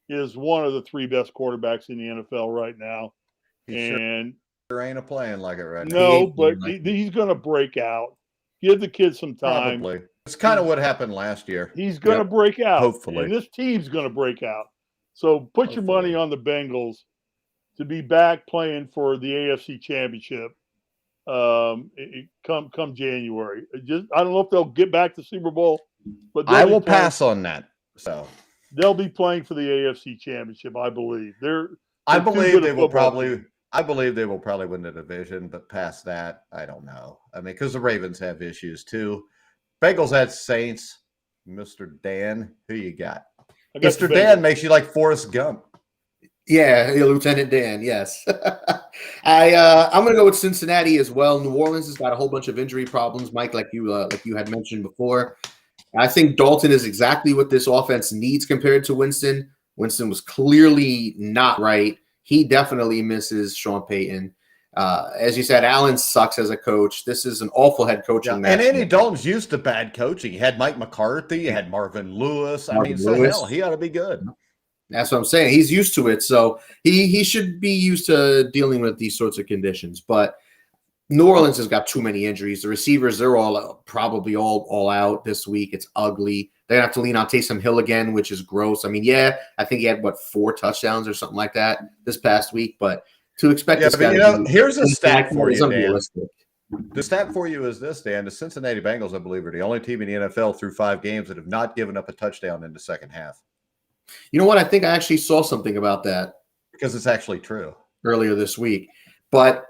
is one of the 3 best quarterbacks in the NFL right now. And sure ain't playing like it right now. No, but he's going to break out. Give the kid some time. Probably. It's kind of what happened last year. He's going to break out. Hopefully. And this team's going to break out. So put your money on the Bengals to be back playing for the AFC Championship come January. I don't know if they'll get back to Super Bowl, but I will pass on that. So they'll be playing for the AFC Championship, I believe. I believe they will probably win the division, but past that, I don't know. I mean, because the Ravens have issues too. Bengals at Saints. Mr. Dan, who you got? Mr. Dan makes you like Forrest Gump. Yeah, Lieutenant Dan. Yes, I'm going to go with Cincinnati as well. New Orleans has got a whole bunch of injury problems, Mike, like you had mentioned before. I think Dalton is exactly what this offense needs compared to Winston. Winston was clearly not right. He definitely misses Sean Payton. As you said, Allen sucks as a coach. This is an awful head coaching match. And Andy Dalton's used to bad coaching. He had Mike McCarthy. You had Marvin Lewis. Hell, he ought to be good. That's what I'm saying. He's used to it. So he should be used to dealing with these sorts of conditions. But New Orleans has got too many injuries. The receivers, they're probably all out this week. It's ugly. They're going to have to lean on Taysom Hill again, which is gross. I mean, I think he had, 4 touchdowns or something like that this past week. But to expect this guy here's a stat for you, Dan. Unrealistic. The stat for you is this, Dan. The Cincinnati Bengals, I believe, are the only team in the NFL through 5 games that have not given up a touchdown in the second half. You know what? I think I actually saw something about that. Because it's actually true. Earlier this week. But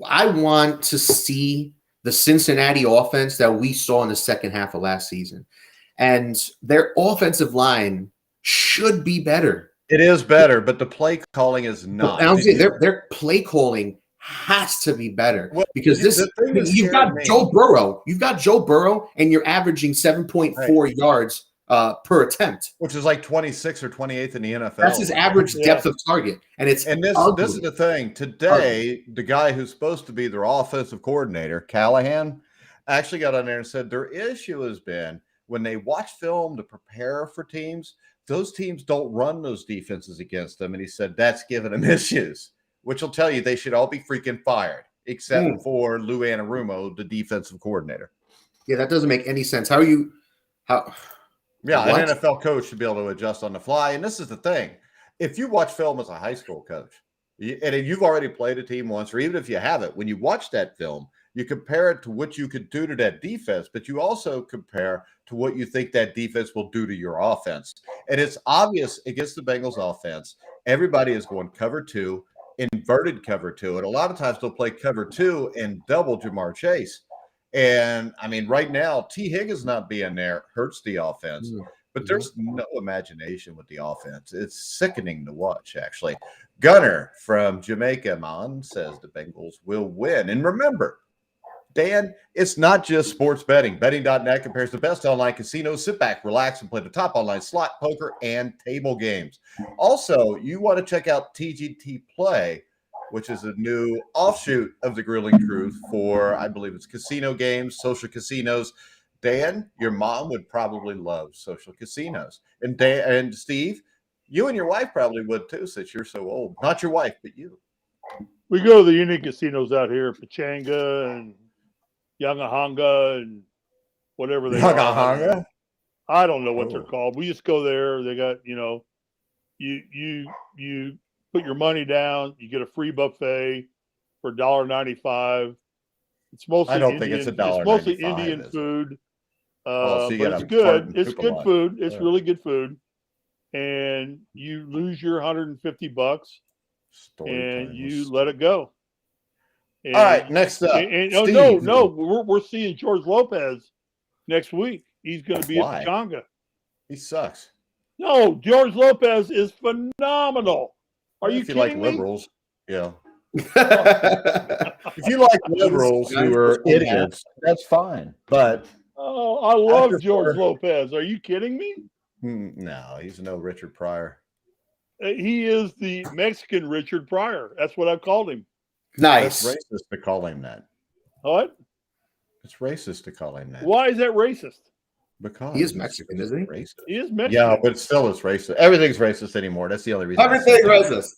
I want to see the Cincinnati offense that we saw in the second half of last season. And their offensive line should be better. It is better, but the play calling is not. Their play calling has to be better because you've got Joe Burrow. You've got Joe Burrow, and you're averaging 7.4 yards per attempt, which is like 26th or 28th in the NFL. That's his average depth of target, and this is the thing. Today, the guy who's supposed to be their offensive coordinator, Callahan, actually got on there and said their issue has been when they watch film to prepare for teams, those teams don't run those defenses against them. And he said that's giving them issues, which will tell you they should all be freaking fired, except for Lou Anarumo, the defensive coordinator. Yeah, that doesn't make any sense. How? Yeah, what? an NFL coach should be able to adjust on the fly. And this is the thing. If you watch film as a high school coach, and if you've already played a team once, or even if you haven't, when you watch that film, you compare it to what you could do to that defense, but you also compare to what you think that defense will do to your offense. And it's obvious against the Bengals offense, everybody is going cover 2, inverted cover 2. And a lot of times they'll play cover 2 and double Jamar Chase. And I mean, right now, T. Higgins not being there hurts the offense, but there's no imagination with the offense. It's sickening to watch, actually. Gunner from Jamaica, man, says the Bengals will win. And remember, Dan, it's not just sports betting. Betting.net compares the best online casinos. Sit back, relax, and play the top online slot, poker, and table games. Also, you want to check out TGT Play, which is a new offshoot of the Grilling Truth for, I believe it's casino games, social casinos. Dan, your mom would probably love social casinos. And Dan and Steve, you and your wife probably would too, since you're so old. Not your wife, but you. We go to the unique casinos out here, Pachanga and Yangahanga and whatever they are. Yangahanga? I don't know what they're called. We just go there. They got, you put your money down, you get a free buffet for $1.95. It's mostly I don't Indian, think it's $1.95. It's mostly Indian food. So but it's good. It's good food. It's really good food. And you lose your $150 and you let it go. And, all right, next up. We're seeing George Lopez next week. He's going to be at Pachanga. He sucks. No, George Lopez is phenomenal. Are you kidding like me? Liberals, yeah. If you like liberals who are idiots, that's fine. But I love George Lopez. Are you kidding me? No, he's no Richard Pryor. He is the Mexican Richard Pryor. That's what I've called him. Nice. That's racist to call him that. What? It's racist to call him that. Why is that racist? Because he is Mexican, isn't he? Racist. He is Mexican. Yeah, but still it's racist. Everything's racist anymore. That's the only reason. Everything's racist.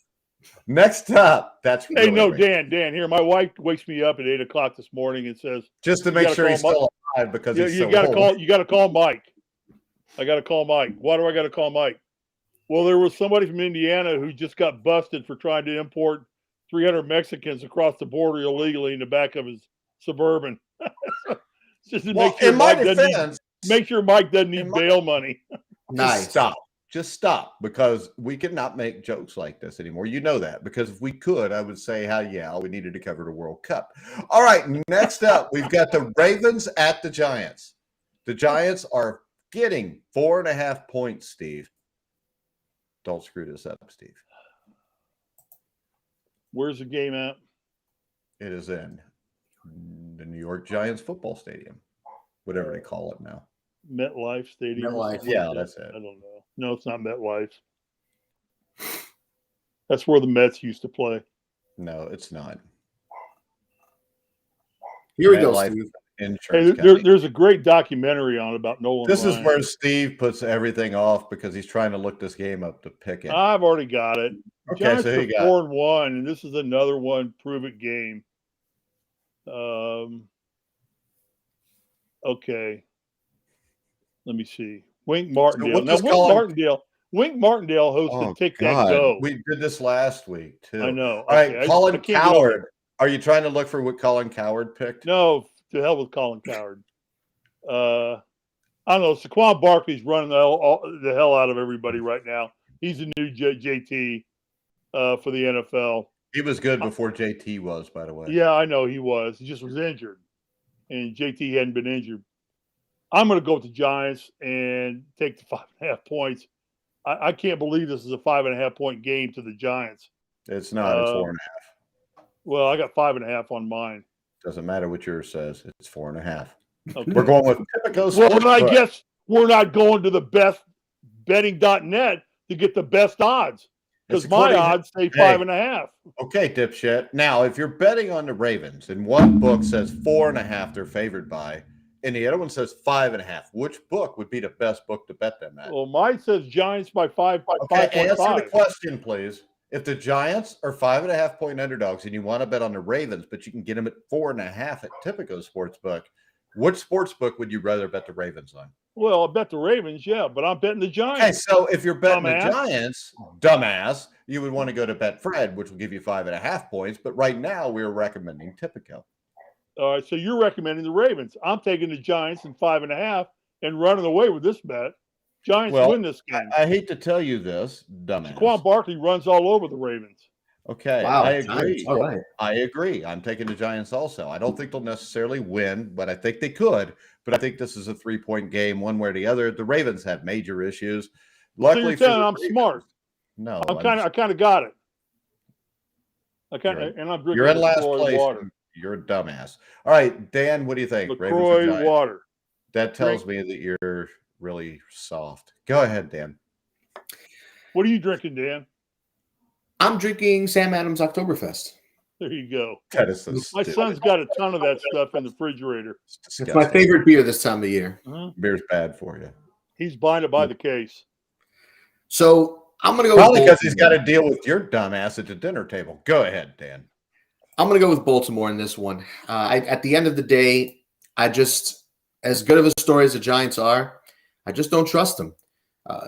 Next up, that's hey, no, racist. Dan. Here, my wife wakes me up at 8:00 this morning and says, just to make sure he's still alive because he's so old. You got to call Mike. I got to call Mike. Why do I got to call Mike? Well, there was somebody from Indiana who just got busted for trying to import 300 Mexicans across the border illegally in the back of his Suburban. Just to make sure Mike doesn't need bail money. Nice. Just stop, because we cannot make jokes like this anymore. You know that, because if we could, I would say, we needed to cover the World Cup. All right, next up, we've got the Ravens at the Giants. The Giants are getting 4.5 points, Steve. Don't screw this up, Steve. Where's the game at? It is in the New York Giants football stadium, whatever they call it now. MetLife Stadium. MetLife. Yeah, that's it. I don't know. No, it's not MetLife. That's where the Mets used to play. No, it's not. Here we go, Steve. Hey, there's a great documentary on about Nolan This Ryan. is where Steve puts everything off because he's trying to look this game up to pick it. I've already got it. Okay, Giants so are 4-1, and this is another one prove it game. Okay. Let me see. Wink Martindale. Wink Martindale hosted Take That Go. We did this last week too. I know. All right, Colin Coward. Are you trying to look for what Colin Coward picked? No, to hell with Colin Coward. I don't know. Saquon Barkley's running the hell out of everybody right now. He's a new JT for the NFL. He was good before JT was, by the way. Yeah, I know he was. He just was injured, and JT hadn't been injured. I'm going to go with the Giants and take the 5.5 points. I can't believe this is a 5.5 point game to the Giants. It's not. It's 4.5. Well, I got 5.5 on mine. Doesn't matter what yours says. It's 4.5. Okay. We're going with Typico. Well, then I guess we're not going to the best betting.net to get the best odds, because my odds say 5.5. Okay, dipshit. Now, if you're betting on the Ravens and one book says 4.5 they're favored by, and the other one says 5.5. Which book would be the best book to bet them at? Well, mine says Giants by 5. Okay, answer the 5.5. question, please. If the Giants are 5.5-point underdogs and you want to bet on the Ravens, but you can get them at 4.5 at Tipico Sportsbook, which sportsbook would you rather bet the Ravens on? Well, I bet the Ravens, yeah, but I'm betting the Giants. Okay, so if you're betting Dumbass. the Giants, dumbass, you would want to go to Betfred, which will give you 5.5 points. But right now, we're recommending Tipico. All right, so you're recommending the Ravens. I'm taking the Giants in 5.5 and running away with this bet. Giants win this game. I hate to tell you this, dumbass. Saquon Barkley runs all over the Ravens. Okay, Wow, I agree. Giants. All right. I agree. I'm taking the Giants also. I don't think they'll necessarily win, but I think they could. But I think this is a 3-point game, one way or the other. The Ravens have major issues. Luckily, so you're saying I'm smart. No, I kind of got it. And I'm drinking. You're in last LaCroix place. water. You're a dumbass. All right, Dan, what do you think? LaCroix water. That tells me that you're really soft. Go ahead, Dan. What are you drinking, Dan? I'm drinking Sam Adams Oktoberfest. There you go. That is so My stupid. son's got a ton of that stuff in the refrigerator. It's It's my favorite beer this time of year. Beer's bad for you. He's buying it by the case. So I'm going to go Probably with because he's got Baltimore. to deal with your dumbass at the dinner table. Go ahead, Dan. I'm going to go with Baltimore in this one. At the end of the day, I just, as good of a story as the Giants are, I just don't trust them.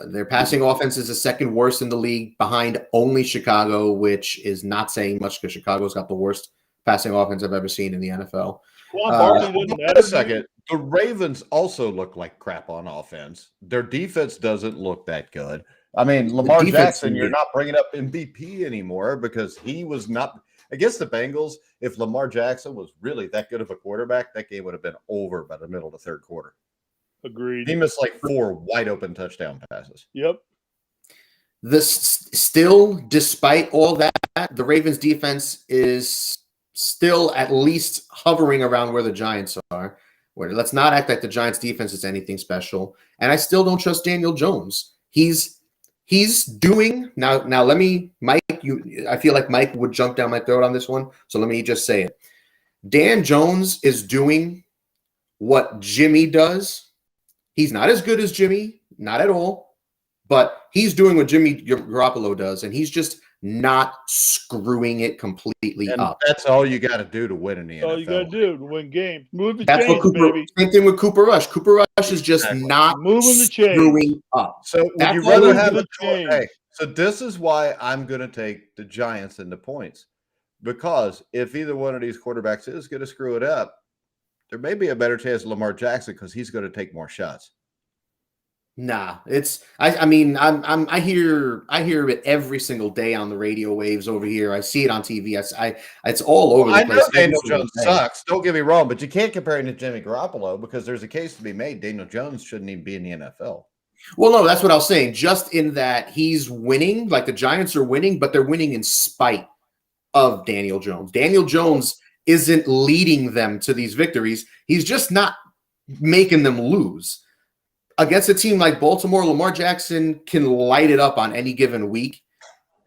Their passing offense is the second worst in the league, behind only Chicago, which is not saying much because Chicago's got the worst passing offense I've ever seen in the NFL. Wait a second. The Ravens also look like crap on offense. Their defense doesn't look that good. I mean, Lamar Jackson, you're not bringing up MVP anymore because he was not against the Bengals. If Lamar Jackson was really that good of a quarterback, that game would have been over by the middle of the third quarter. Agreed. He missed like 4 wide open touchdown passes. Yep. Still, despite all that, the Ravens defense is still at least hovering around where the Giants are. Where let's not act like the Giants defense is anything special. And I still don't trust Daniel Jones. He's doing now. Let me, Mike. I feel like Mike would jump down my throat on this one. So let me just say it. Dan Jones is doing what Jimmy does. He's not as good as Jimmy, not at all, but he's doing what Jimmy Garoppolo does, and he's just not screwing it completely up. That's all you got to do to win in the NFL. All you got to do to win games. Move the That's chains, baby. Same thing with Cooper Rush. Cooper Rush is just not moving the chains. screwing up. So would you rather have a choice? Hey, so this is why I'm going to take the Giants in the points, because if either one of these quarterbacks is going to screw it up, there may be a better chance of Lamar Jackson because he's going to take more shots. Nah, it's I mean I hear it every single day on the radio waves over here. I see it on TV. It's all over the place. I know Daniel Jones sucks. Don't get me wrong, but you can't compare him to Jimmy Garoppolo because there's a case to be made. Daniel Jones shouldn't even be in the NFL. Well, no, that's what I was saying. Just in that he's winning, like the Giants are winning, but they're winning in spite of Daniel Jones. Daniel Jones isn't leading them to these victories. He's just not making them lose. Against a team like Baltimore, Lamar Jackson can light it up on any given week.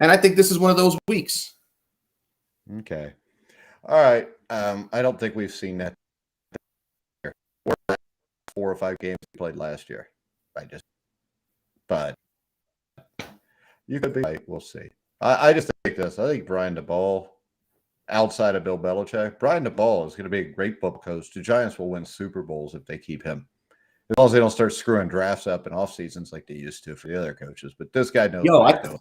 And I think this is one of those weeks. Okay. All right. I don't think we've seen that 4 or 5 games we played last year. But you could be right. We'll see. I just think this. I think Brian DeBall, outside of Bill Belichick, Brian DeBall is going to be a great football coach. The Giants will win Super Bowls if they keep him. As long as they don't start screwing drafts up in off seasons like they used to for the other coaches. But this guy knows.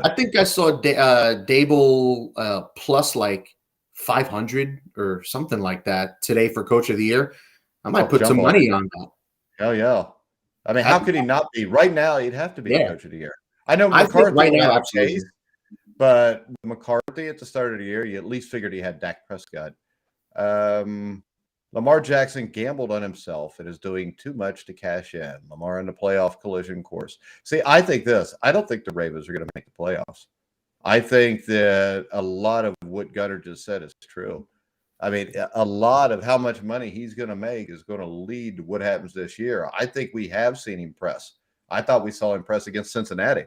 I think I saw Dable plus like 500 or something like that today for Coach of the Year. I might put some money on that. Hell yeah! I mean, how could he not be? Right now, he'd have to be the Coach of the Year. I know McCarthy right now, absolutely. But McCarthy at the start of the year, you at least figured he had Dak Prescott. Lamar Jackson gambled on himself and is doing too much to cash in. Lamar in the playoff collision course. See, I think this. I don't think the Ravens are going to make the playoffs. I think that a lot of what Gunnar just said is true. I mean, a lot of how much money he's going to make is going to lead to what happens this year. I think we have seen him press. I thought we saw him press against Cincinnati,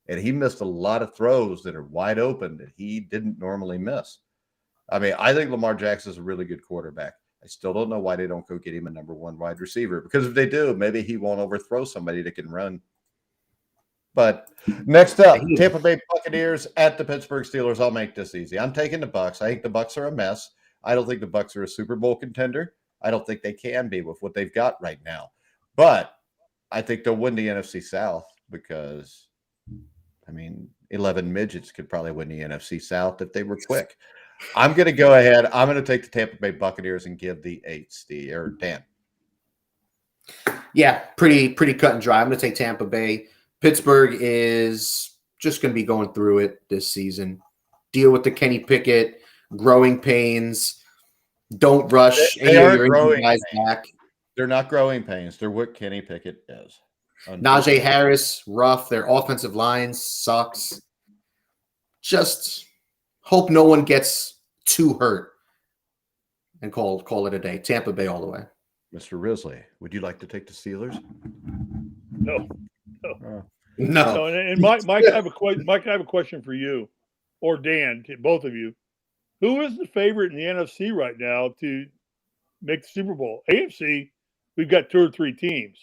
and he missed a lot of throws that are wide open that he didn't normally miss. I mean, I think Lamar Jackson is a really good quarterback. I still don't know why they don't go get him a number one wide receiver, because if they do, maybe he won't overthrow somebody that can run. But next up, Tampa Bay Buccaneers at the Pittsburgh Steelers. I'll make this easy. I'm taking the Bucs. I think the Bucs are a mess. I don't think the Bucs are a Super Bowl contender. I don't think they can be with what they've got right now. But I think they'll win the NFC South because, 11 midgets could probably win the NFC South if they were quick. I'm going to go ahead. I'm going to take the Tampa Bay Buccaneers and give the 8, or Dan. Yeah, pretty cut and dry. I'm going to take Tampa Bay. Pittsburgh is just going to be going through it this season. Deal with the Kenny Pickett growing pains. Don't rush They are growing guys pains. back. They're not growing pains. They're what Kenny Pickett is. Najee Harris, rough. Their offensive line sucks. Just hope no one gets too hurt and call it a day. Tampa Bay all the way. Mr. Risley, would you like to take the Steelers? No. No. And Mike, I have a question for you, or Dan, both of you. Who is the favorite in the NFC right now to make the Super Bowl? AFC, we've got 2 or 3 teams.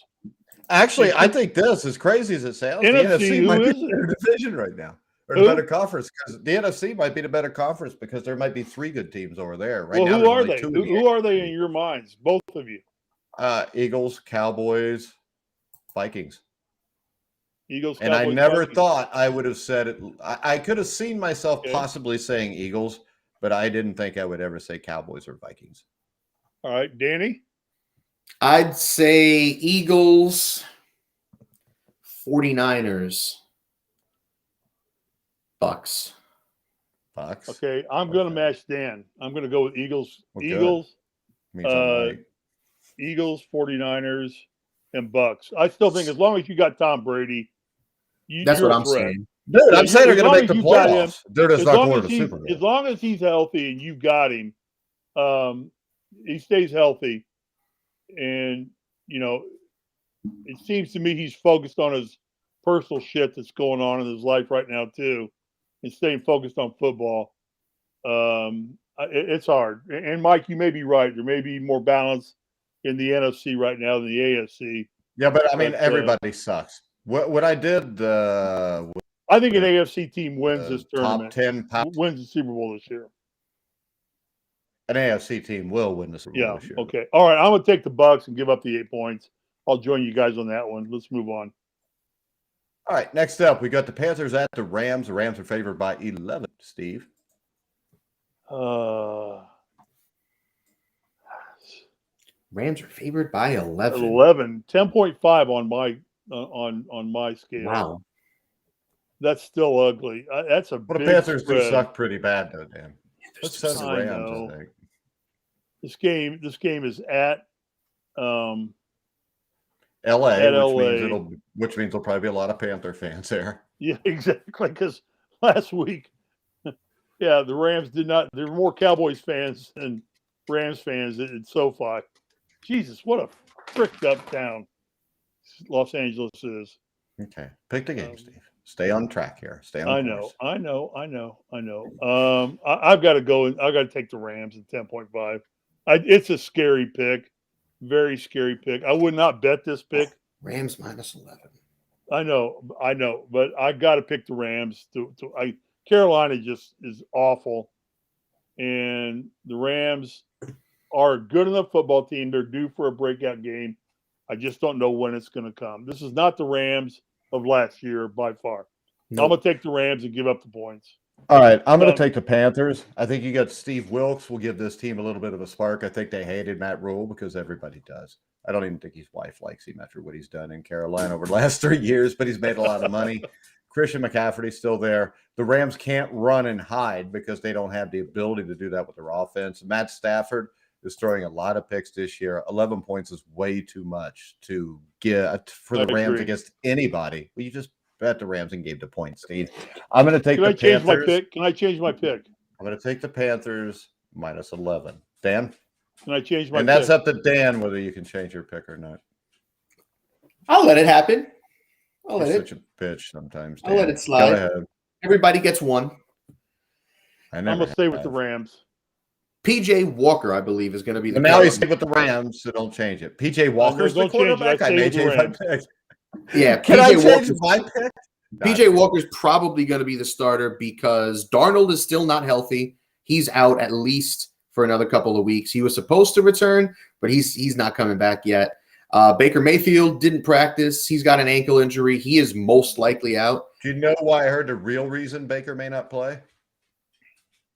Actually, I think this, as crazy as it sounds, the NFC might be the better division right now, or the better conference, because the NFC might be the better conference because there might be 3 good teams over there. Right now, who are they? Who are they in your minds, both of you? Eagles, Cowboys, Vikings. Eagles, and Cowboys, I never Vikings. thought I would have said it. I could have seen myself possibly saying Eagles, but I didn't think I would ever say Cowboys or Vikings. All right, Danny? I'd say Eagles, 49ers, Bucks. Okay, I'm going to match Dan. I'm going to go with Eagles. Okay. Eagles, Means I'm right. Eagles, 49ers, and Bucks. I still think as long as you got Tom Brady, that's you're what a I'm threat. saying. Dude, I'm saying they're going to make the playoffs. They're just not going to the Super Bowl. As long as he's healthy and you've got him, he stays healthy. And, it seems to me he's focused on his personal shit that's going on in his life right now, too, and staying focused on football. It's hard. And, Mike, you may be right. There may be more balance in the NFC right now than the AFC. Yeah, but everybody sucks. What I did, I think an AFC team wins this tournament. Top 10 wins the Super Bowl this year. An AFC team will win the Super Bowl this year. Okay. All right. I'm going to take the Bucks and give up the 8 points. I'll join you guys on that one. Let's move on. All right. Next up, we got the Panthers at the Rams. The Rams are favored by 11. Steve. Rams are favored by 11. 10.5 on my scale. Wow. That's still ugly. That's a But the big Panthers spread. do suck pretty bad, though, Dan. Let's say the Rams, I think. This game is at LA, which means there'll probably be a lot of Panther fans there. Yeah, exactly. Because last week, the Rams did not. There were more Cowboys fans than Rams fans in SoFi. Jesus, what a fricked up town Los Angeles is. Okay, pick the game, Steve. Stay on track here. Stay on. I know. I've got to go. I've got to take the Rams at 10.5. It's a scary pick, very scary pick. I would not bet this pick. Rams minus 11. I know, but I got to pick the Rams. Carolina just is awful, and the Rams are a good enough football team. They're due for a breakout game. I just don't know when it's going to come. This is not the Rams of last year by far. Nope. I'm going to take the Rams and give up the points. All right, I'm going to take the Panthers. I think you got Steve Wilkes will give this team a little bit of a spark. I think they hated Matt Rule because everybody does. I don't even think his wife likes him after what he's done in Carolina over the last 3 years, but he's made a lot of money. Christian McCaffrey's still there. The Rams can't run and hide because they don't have the ability to do that with their offense. Matt Stafford is throwing a lot of picks this year. 11 points is way too much to get for the Rams against anybody. Well, you just bet the Rams and gave the points, Steve. I'm going to take the Panthers. Can I change my pick? I'm going to take the Panthers minus 11. Dan? Can I change my pick? And that's up to Dan whether you can change your pick or not. I'll let it happen. You're such a bitch sometimes, Dan. I'll let it slide. Everybody gets one. I'm going to stay with the Rams. PJ Walker, I believe, is going to be the And now he's with the Rams, so don't change it. PJ Walker's the don't change it. quarterback. I I stay may with the change my Rams. pick. Yeah, Can I PJ change Walker's, my pick? PJ Walker's probably going to be the starter because Darnold is still not healthy. He's out at least for another couple of weeks. He was supposed to return, but he's not coming back yet. Baker Mayfield didn't practice. He's got an ankle injury. He is most likely out. Do you know why I heard the real reason Baker may not play?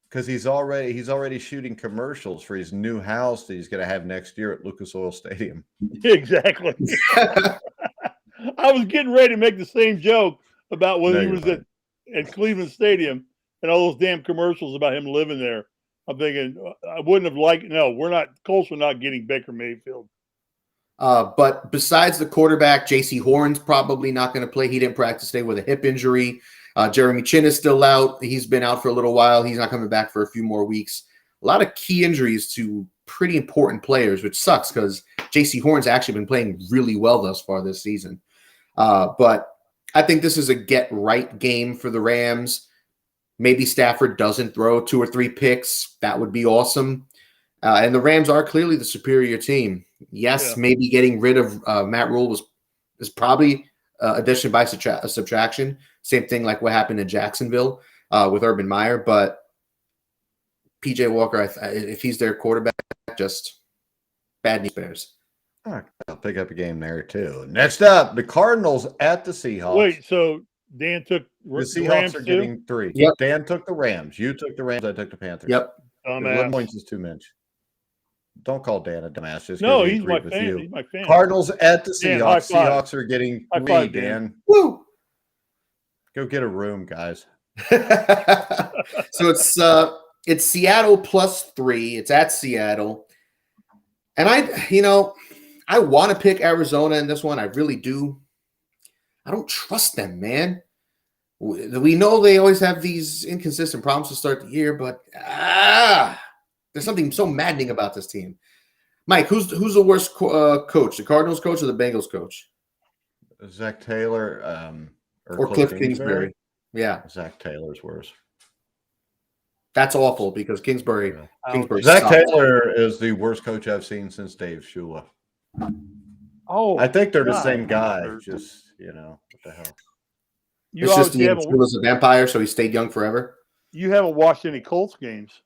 Because he's already shooting commercials for his new house that he's going to have next year at Lucas Oil Stadium. Exactly. I was getting ready to make the same joke about when he was at Cleveland Stadium and all those damn commercials about him living there. I'm thinking I wouldn't have liked. No, we're not. Colts were not getting Baker Mayfield. But besides the quarterback, J.C. Horn's probably not going to play. He didn't practice today with a hip injury. Jeremy Chin is still out. He's been out for a little while. He's not coming back for a few more weeks. A lot of key injuries to pretty important players, which sucks because J.C. Horn's actually been playing really well thus far this season. But I think this is a get-right game for the Rams. Maybe Stafford doesn't throw 2 or 3 picks. That would be awesome. And the Rams are clearly the superior team. Yes, maybe getting rid of Matt Rule is probably addition by subtraction. Same thing like what happened in Jacksonville with Urban Meyer. But PJ Walker, if he's their quarterback, just bad news bears. All right, I'll pick up a game there too. Next up, the Cardinals at the Seahawks. Wait, so Dan took the Seahawks Rams are too? getting 3. Yep. Dan took the Rams. You took the Rams. I took the Panthers. Yep. 11 points is too much. Don't call Dan a dumbass. Just No, he he's my agreed with fan. you. He's my fan. Cardinals at the Dan, high Seahawks. five. Seahawks are getting High 3, five, Dan. Woo! Go get a room, guys. So it's Seattle +3. It's at Seattle. And I want to pick Arizona in this one. I really do. I don't trust them, man. We know they always have these inconsistent problems to start the year, but there's something so maddening about this team. Mike, who's the worst coach? The Cardinals coach or the Bengals coach? Zach Taylor Or Cliff Kingsbury? Yeah, Zach Taylor's worse. that's awful because Kingsbury Zach sucks. Taylor is the worst coach I've seen since Dave Shula. Oh, I think they're the God. same guy. Just what the hell? You It's just obviously haven't, Shula's a vampire, so he stayed young forever. you haven't watched any Colts games.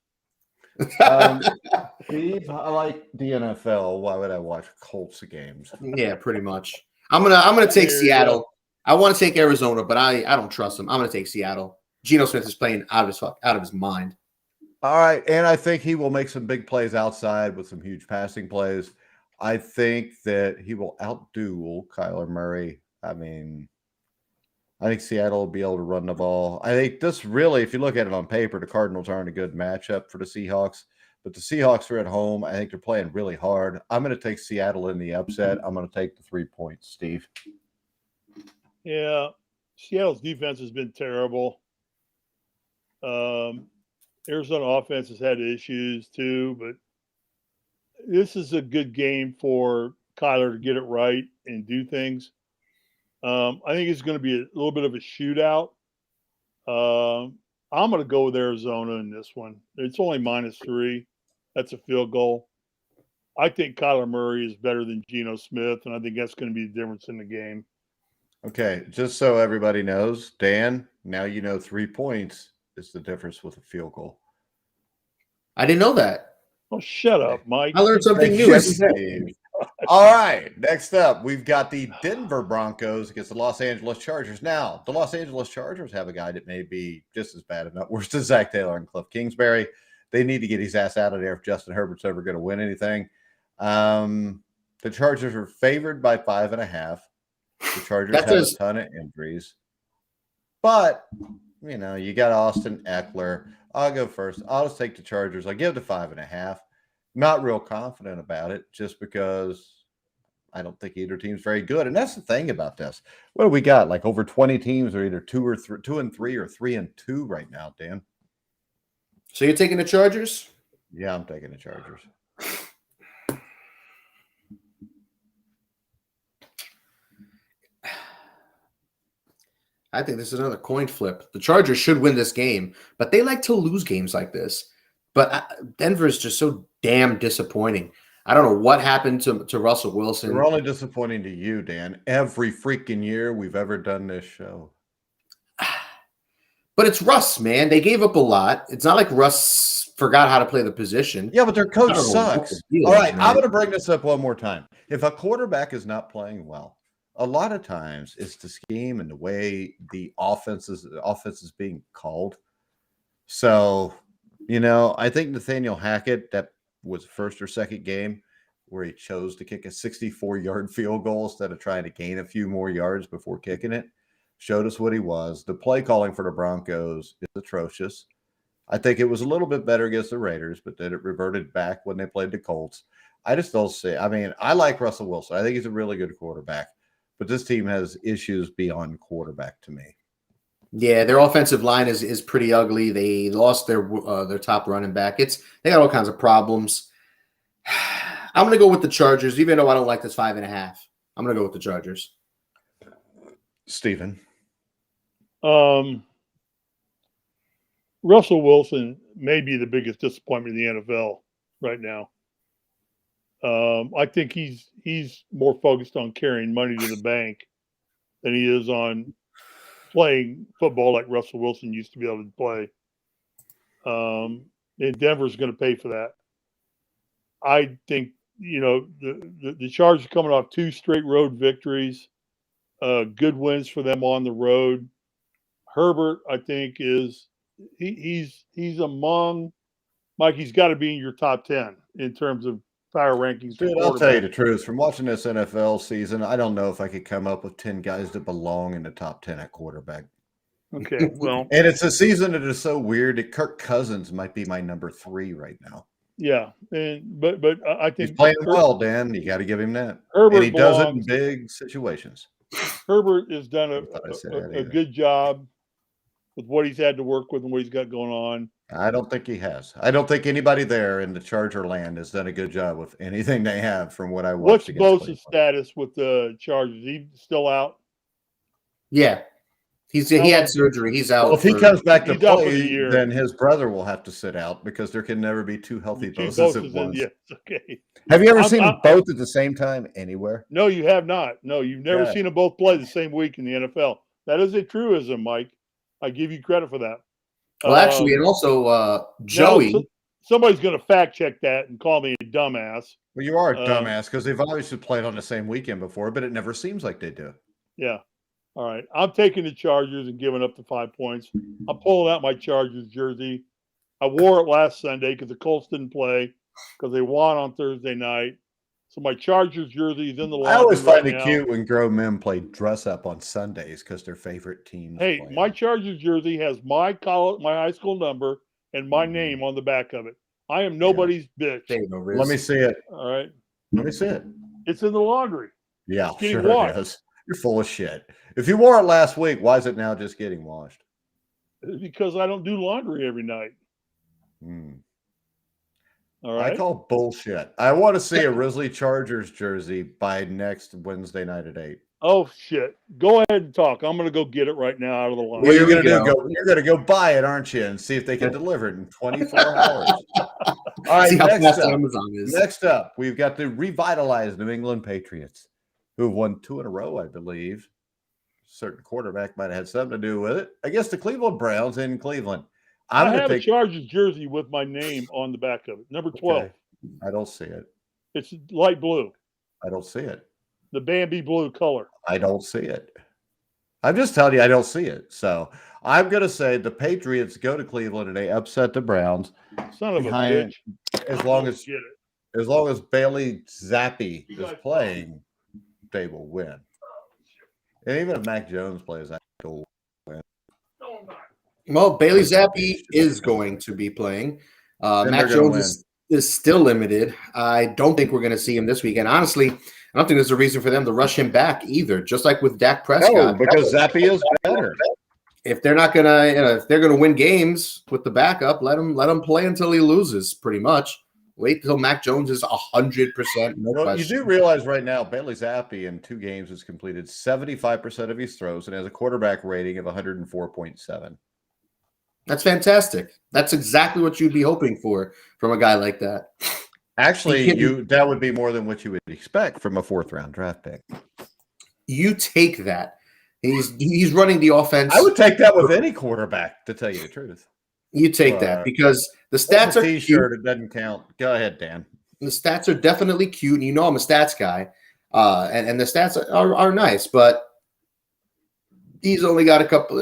Steve, I like the NFL. Why would I watch Colts games? Yeah, pretty much. I'm gonna take There you Seattle. go. I want to take Arizona, but I don't trust him. I'm gonna take Seattle. Geno Smith is playing out of his mind. All right, and I think he will make some big plays outside with some huge passing plays. I think that he will outduel Kyler Murray. I think Seattle will be able to run the ball. I think this really, if you look at it on paper, the Cardinals aren't a good matchup for the Seahawks. But the Seahawks are at home. I think they're playing really hard. I'm going to take Seattle in the upset. I'm going to take the 3 points, Steve. Yeah, Seattle's defense has been terrible. Arizona offense has had issues too, but this is a good game for Kyler to get it right and do things. I think it's going to be a little bit of a shootout. I'm going to go with Arizona in this one. It's only -3. That's a field goal. I think Kyler Murray is better than Geno Smith, and I think that's going to be the difference in the game. Okay, just so everybody knows, Dan, now you know 3 points is the difference with a field goal. I didn't know that. Oh, shut up, Mike. I learned something Thank new you, every day. Steve. All right, next up, we've got the Denver Broncos against the Los Angeles Chargers. Now, the Los Angeles Chargers have a guy that may be just as bad, if not worse, than Zach Taylor and Cliff Kingsbury. They need to get his ass out of there if Justin Herbert's ever going to win anything. The Chargers are favored by 5.5. The Chargers have a ton of injuries. But, you got Austin Eckler. I'll go first. I'll just take the Chargers. I'll give it 5.5. Not real confident about it just because I don't think either team's very good. And that's the thing about this. What do we got? Like over 20 teams are either 2 and 3 or 3 and 2 right now, Dan. So you're taking the Chargers? Yeah, I'm taking the Chargers. I think this is another coin flip. The Chargers should win this game, but they like to lose games like this. But Denver is just so damn disappointing. I don't know what happened to Russell Wilson. We're only disappointing to you, Dan. Every freaking year we've ever done this show. But it's Russ, man. They gave up a lot. It's not like Russ forgot how to play the position. Yeah, but their coach sucks. All right, man. I'm going to bring this up one more time. If a quarterback is not playing well, a lot of times it's the scheme and the way the offense is being called. So, I think Nathaniel Hackett, that was first or second game where he chose to kick a 64-yard field goal instead of trying to gain a few more yards before kicking it, showed us what he was. The play calling for the Broncos is atrocious. I think it was a little bit better against the Raiders, but then it reverted back when they played the Colts. I just don't see. I mean, I like Russell Wilson. I think he's a really good quarterback, but this team has issues beyond quarterback to me. Yeah, their offensive line is pretty ugly. They lost their top running back. They got all kinds of problems. I'm going to go with the Chargers, even though I don't like this 5.5. I'm going to go with the Chargers. Steven. Russell Wilson may be the biggest disappointment in the NFL right now. I think he's more focused on carrying money to the bank than he is on playing football like Russell Wilson used to be able to play. And Denver's going to pay for that. I think, the Chargers are coming off 2 straight road victories, good wins for them on the road. Herbert, I think, he's among Mike. He's got to be in your top 10 in terms of power rankings. Dude, I'll tell you the truth. From watching this NFL season, I don't know if I could come up with 10 guys that belong in the top 10 at quarterback. Okay, well, and it's a season that is so weird that Kirk Cousins might be my number 3 right now. Yeah, but I think he's playing well, Dan. You got to give him that. Herbert and he does it in big situations. Herbert has done a good job with what he's had to work with and what he's got going on. I don't think he has. I don't think anybody there in the Charger land has done a good job with anything they have from what I watched. What's Bosa's status with the Chargers? Is he still out? Yeah. He had surgery. He's out. Well, if he comes back to play, then his brother will have to sit out because there can never be 2 healthy Bosas at once. Yes, okay. Have you ever seen them both at the same time anywhere? No, you have not. No, you've never seen them both play the same week in the NFL. That is a truism, Mike. I give you credit for that. Well, actually, and also Joey. No, somebody's going to fact check that and call me a dumbass. Well, you are a dumbass because they've obviously played on the same weekend before, but it never seems like they do. Yeah. All right. I'm taking the Chargers and giving up the 5 points. I'm pulling out my Chargers jersey. I wore it last Sunday because the Colts didn't play because they won on Thursday night. So my Chargers jersey is in the laundry. I always find it cute when grown men play dress up on Sundays because their favorite teams. Hey, my Chargers jersey has my high school number and my name on the back of it. I am nobody's bitch. Let me see it. All right. Let me see it. It's in the laundry. Yeah, sure it is. You're full of shit. If you wore it last week, why is it now just getting washed? Because I don't do laundry every night. All right. I call bullshit. I want to see a Risley Chargers jersey by next Wednesday night at 8. Oh, shit. Go ahead and talk. I'm going to go get it right now out of the laundry. What are you going to do? You're going to go buy it, aren't you? And see if they can deliver it in 24 hours. All right, next up, we've got the revitalized New England Patriots, who have won 2 in a row, I believe. A certain quarterback might have had something to do with it. I guess the Cleveland Browns in Cleveland. I have a Chargers jersey with my name on the back of it. Number 12. Okay. I don't see it. It's light blue. I don't see it. The Bambi blue color. I don't see it. I'm just telling you, I don't see it. So I'm going to say the Patriots go to Cleveland and they upset the Browns. Son of a bitch. As long as Bailey Zappi is playing, they will win. And even if Mac Jones plays, I will win. Well, Bailey Zappi is going to be playing. Mac Jones is still limited. I don't think we're going to see him this weekend. Honestly, I don't think there's a reason for them to rush him back either. Just like with Dak Prescott, no, because Zappi is better. If they're not gonna, if they're gonna win games with the backup, let him play until he loses. Pretty much. Wait till Mac Jones is 100%. No, you do realize right now, Bailey Zappi in 2 games has completed 75% of his throws and has a quarterback rating of 104.7. That's fantastic. That's exactly what you'd be hoping for from a guy like that. Actually, that would be more than what you would expect from a 4th-round draft pick. You take that. He's running the offense. I would take that with any quarterback, to tell you the truth. You take that because the stats are T-shirt. It doesn't count. Go ahead, Dan. The stats are definitely cute, and I'm a stats guy, and the stats are nice, but he's only got a couple.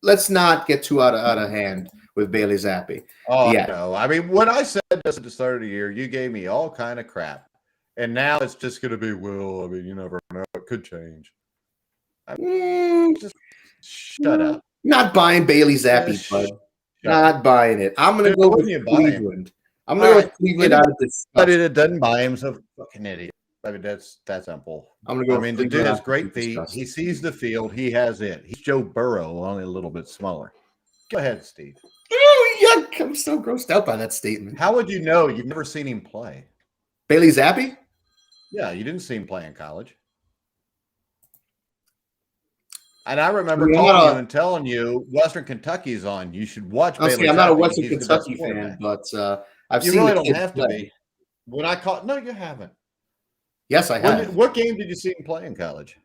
Let's not get too out of hand with Bailey Zappi. Oh, yeah. No. I mean, when I said this at the start of the year, you gave me all kind of crap. And now it's just going to be, well, I mean, you never know. It could change. Just shut up. Not buying Bailey Zappi, bud. Not buying it. I'm going to go with Cleveland. I'm going to go with Cleveland out of this. Anybody that doesn't buy him's a fucking idiot. I mean, that's simple. I'm going to go. I mean, the dude has great feet. He sees the field. He has it. He's Joe Burrow, only a little bit smaller. Go ahead, Steve. Oh, yuck. I'm so grossed out by that statement. How would you know? You've never seen him play. Bailey Zappi? Yeah, you didn't see him play in college. And I remember calling you and telling you Western Kentucky's on. You should watch Bailey. I'm not a Western Kentucky fan, but I've seen. You really don't have to be. When I call, no, you haven't. Yes, I have. What game did you see him play in college?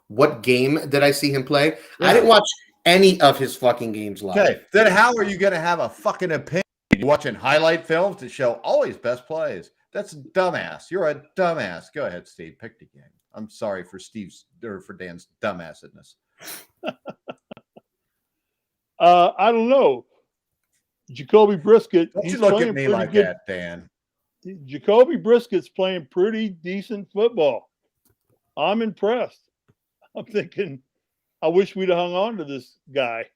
What game did I see him play? Yeah. I didn't watch any of his fucking games live. Okay, then how are you going to have a fucking opinion? You're watching highlight films to show all his best plays. That's dumbass. You're a dumbass. Go ahead, Steve. Pick the game. I'm sorry for Dan's dumbassedness. I don't know. Jacoby Brisket. Don't you look at me like that, Dan. Jacoby Brisket's playing pretty decent football. I'm impressed. I'm thinking, I wish we'd have hung on to this guy.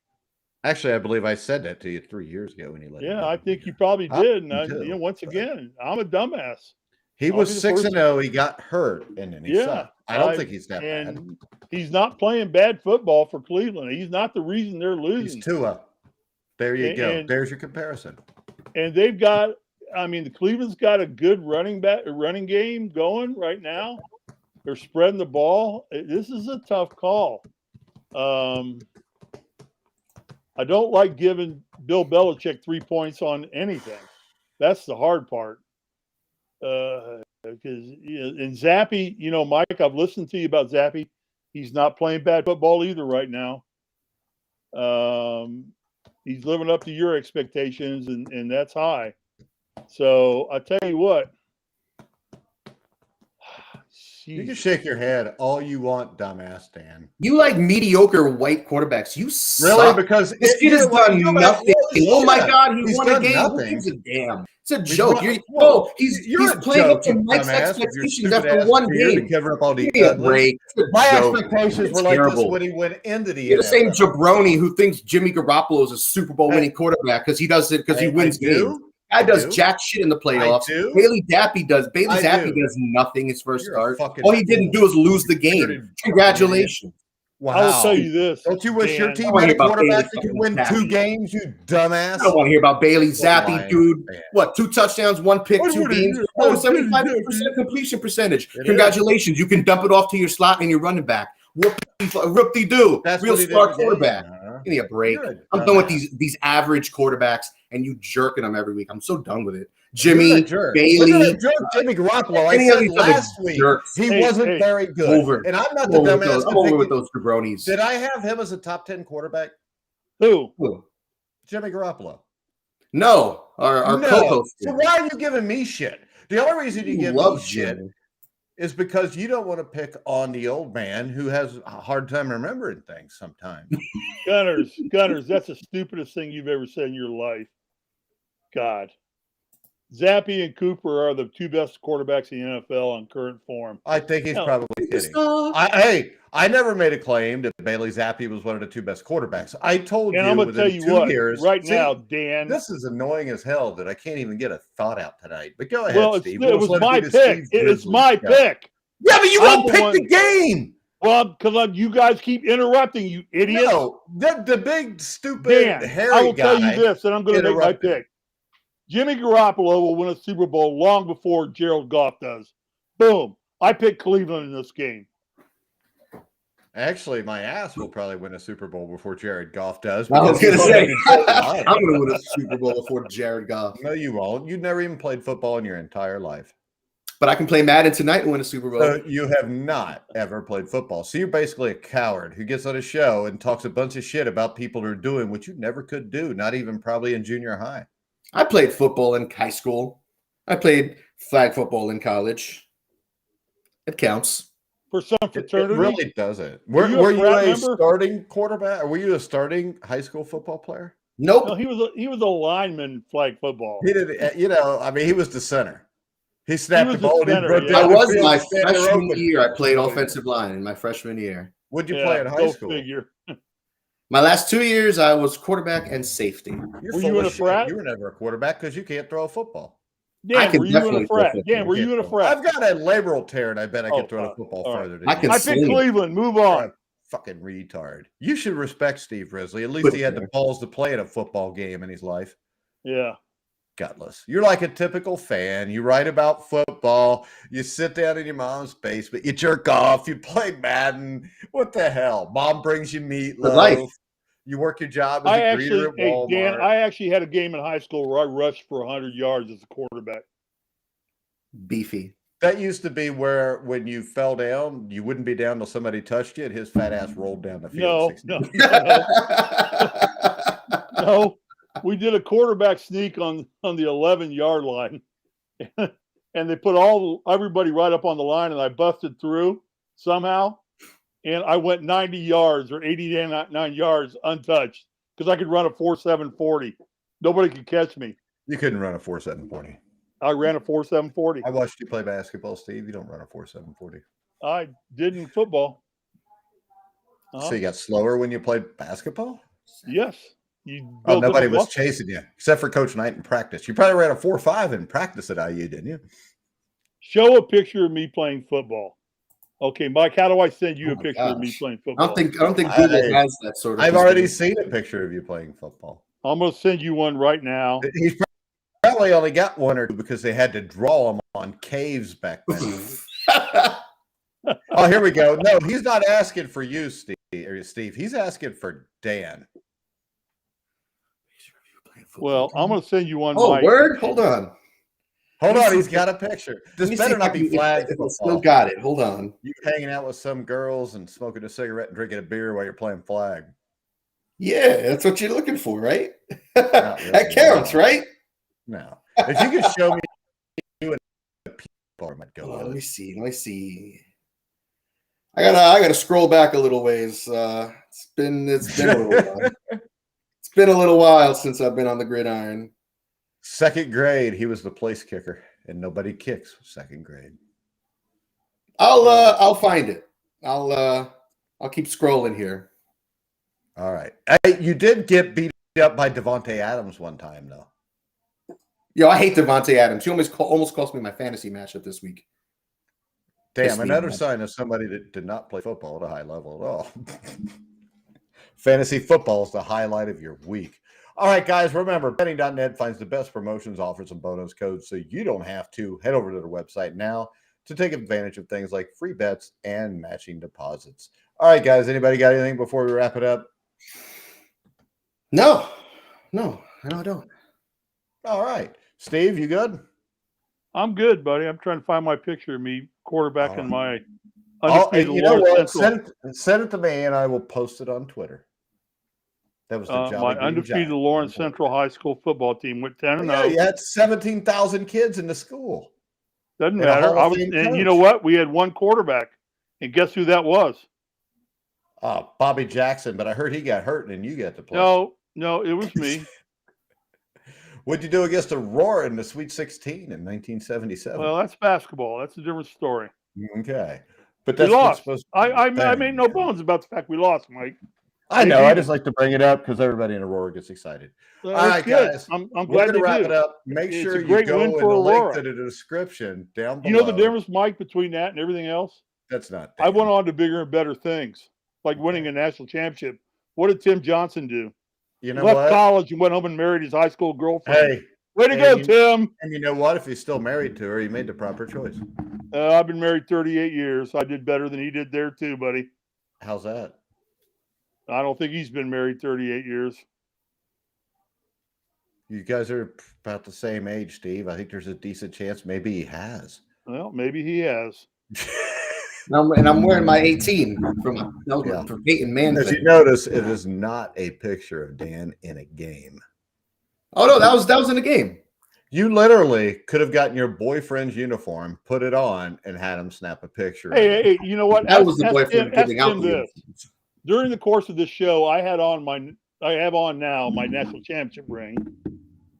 Actually, I believe I said that to you 3 years ago when you let me I think you probably did. And once again, I'm a dumbass. He was 6-0. He got hurt, and then he sucked. I don't think he's that bad. He's not playing bad football for Cleveland. He's not the reason they're losing. He's Tua. There you go. There's your comparison. And they've got, the Cleveland's got a good running game going right now. They're spreading the ball. This is a tough call. I don't like giving Bill Belichick 3 points on anything. That's the hard part. Because and Zappi, Mike, I've listened to you about Zappi. He's not playing bad football either right now. He's living up to your expectations, and that's high. So I tell you what. You can shake your head all you want, dumbass Dan. You like mediocre white quarterbacks. You suck. Really? Because this kid has done nothing. Oh my God, he won a game. Who gives a damn? It's a joke. He's playing up to Mike's expectations after one game. To cover up all the break. My expectations were like this when he went into the You're the same jabroni who thinks Jimmy Garoppolo is a Super Bowl winning quarterback because he does it because he wins games. Guy does jack shit in the playoffs. Bailey Zappi does nothing his first start. All he didn't do is lose the game. Congratulations. Wow. I will tell you this. Don't you wish your team had a quarterback that could win 2 games, you dumbass? I don't want to hear about Bailey Zappi, dude. What, 2 touchdowns, 1 pick, 2 games? 75% completion percentage. Congratulations. You can dump it off to your slot and your running back. Whoop-de-doo. Real star quarterback. Give me a break. I'm done with these average quarterbacks and you jerking them every week. I'm so done with it. Jimmy, Bailey, Jimmy Garoppolo. I said last week he wasn't very good. And I'm not the dumbass. I'm over with those jabronis. Did I have him as a top 10 quarterback? Who? Jimmy Garoppolo. No, our co-host. So why are you giving me shit? The only reason you give me shit is because you don't want to pick on the old man who has a hard time remembering things sometimes. Gunners, that's the stupidest thing you've ever said in your life. God. Zappi and Cooper are the 2 best quarterbacks in the NFL on current form. I think he's probably kidding. I never made a claim that Bailey Zappi was one of the 2 best quarterbacks. I told you I'm going to tell you what, now, Dan. This is annoying as hell that I can't even get a thought out tonight. But go ahead, Steve. It was my pick. It's my pick. Yeah, but you won't pick the game. Well, because you guys keep interrupting, you idiots. No, the big, stupid, hairy guy. I will tell you this, and I'm going to make my pick. Jimmy Garoppolo will win a Super Bowl long before Jared Goff does. Boom. I picked Cleveland in this game. Actually, my ass will probably win a Super Bowl before Jared Goff does. I was because going to he's say, playing in I'm football. going to win a Super Bowl before Jared Goff. No, you won't. You've never even played football in your entire life. But I can play Madden tonight and win a Super Bowl. So you have not ever played football. So you're basically a coward who gets on a show and talks a bunch of shit about people who are doing what you never could do, not even probably in junior high. I played football in high school. I played flag football in college. It counts. For some It fraternity? really doesn't. Were you a Were you frat a member? starting quarterback? Or were you a starting high school football player? Nope. No, he was a lineman flag football. He did. You know, I mean, he was the center. He snapped was the ball. the And he center, broke yeah. down I the was field my and stand there freshman open. year. I played offensive line in my freshman year. What'd you play in high go school? Figure. My last 2 years, I was quarterback and safety. You're Were full you in of a shit. frat? You were never a quarterback because you can't throw a football. I Dan, can were you in a definitely throw frat? football. Dan, were you in a frat? I've got a labral tear, and I bet I could Oh, throw the football all right. further than I you. can I picked sling. Cleveland. Move You're on. a fucking retard. You should respect Steve Risley. At least But- he had the balls to play in a football game in his life. Yeah. Gutless. You're like a typical fan. You write about football. You sit down in your mom's basement. You jerk off. You play Madden. What the hell? Mom brings you life. meatloaf. You work your job as a greeter at Walmart. Dan, I actually had a game in high school where I rushed for 100 yards as a quarterback. Beefy. That used to be where when you fell down, you wouldn't be down till somebody touched you, and his fat ass rolled down the field. No. We did a quarterback sneak on the 11-yard line, and they put everybody right up on the line, and I busted through somehow, and I went 90 yards or 89 yards untouched because I could run a 4.740. Nobody could catch me. You couldn't run a 4.740. I ran a 4.740. I watched you play basketball, Steve. You don't run a 4.740. I did in football. So you got slower when you played basketball? Yes. Oh, nobody was chasing you except for Coach Knight in practice. You probably ran a 4.5 in practice at IU, didn't you? Show a picture of me playing football. Okay, Mike, how do I send you a picture of me playing I football? don't think Google has that sort of. I've already seen a picture of you playing football. I'm going to send you one right now. He's probably only got one or two because they had to draw them on caves back then. Oh, here we go. No, he's not asking for you, Steve. He's asking for Dan. Well, I'm going to send you one. Oh, Mike. word? Hold on. Hold on, he's got a picture. This better not be flag football. football. Still got it. Hold on. You hanging out with some girls and smoking a cigarette and drinking a beer while you're playing flag. Yeah, that's what you're looking for, right? Really. That counts, right? No. If you could show me you and a people, I might go Let with me it. see. Let me see. I gotta scroll back a little ways. It's been a little while. It's been a little while since I've been on the gridiron. Second grade, he was the place kicker, and nobody kicks second grade. I'll find it. I'll keep scrolling here. All right. Hey, you did get beat up by Devontae Adams one time, though. Yo, I hate Devontae Adams. He almost cost me my fantasy matchup this week. Damn, another sign of somebody that did not play football at a high level at all. Fantasy football is the highlight of your week. All right, guys, remember, betting.net finds the best promotions, offers, and bonus codes so you don't have to. Head over to their website now to take advantage of things like free bets and matching deposits. All right, guys, anybody got anything before we wrap it up? No, I don't. All right. Steve, you good? I'm good, buddy. I'm trying to find my picture of me quarterback in my Oh, undefeated you know Lawrence what? Central. Send it to me, and I will post it on Twitter. That was the My Jolly Green undefeated Giant. Lawrence Central High School football team went 10-0. Yeah, you had 17,000 kids in the school. Doesn't and a matter. Hall of Fame And you coach. know what? We had one quarterback, and guess who that was? Bobby Jackson, but I heard he got hurt, and you got to play. No, it was me. What'd you do against Aurora in the Sweet 16 in 1977? Well, that's basketball. That's a different story. Okay, but We that's what's lost. supposed to I be made no bones about the fact we lost, Mike. I know. They I beat just like to bring it up because everybody in Aurora gets excited. All That's right, good. guys. I'm We're glad going to you wrap do. it up. Make It's sure a you great go win in for the link Aurora. to the description down below. You know the difference, Mike, between that and everything else? That's not. I went on to bigger and better things, like winning a national championship. What did Tim Johnson do? You He know left what? college and went home and married his high school girlfriend. Hey, Way to go, and Tim. And you know what? If he's still married to her, he made the proper choice. I've been married 38 years. I did better than he did there too, buddy. How's that? I don't think he's been married 38 years. You guys are about the same age, Steve. I think there's a decent chance maybe he has. Well, maybe he has. And I'm wearing my 18 from Peyton Manning. As you notice, it is not a picture of Dan in a game. Oh no, that was in the game. You literally could have gotten your boyfriend's uniform, put it on, and had him snap a picture. Hey, you know what? That was the boyfriend giving out the this. During the course of this show, I have on now my national championship ring,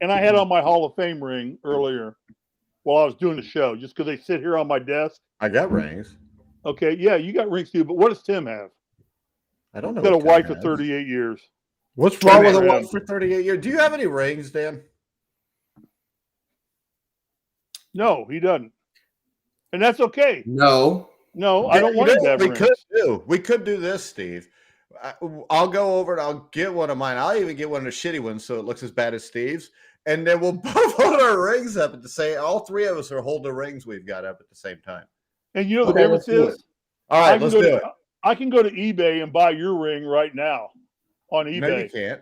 and I had on my Hall of Fame ring earlier while I was doing the show, just because they sit here on my desk. I got rings. Okay, yeah, you got rings too, but what does Tim have? I don't know. He's got a wife of 38 years. What's wrong with a wife for 38 years? Do you have any rings, Dan? No, he doesn't. And that's okay. No, I don't want to have rings. We could do this, Steve. I'll go over and I'll get one of mine. I'll even get one of the shitty ones so it looks as bad as Steve's. And then we'll both hold our rings up at the same. All three of us are holding the rings we've got up at the same time. And you know the difference is? All right, let's do it. I can go to eBay and buy your ring right now on eBay. No, you can't.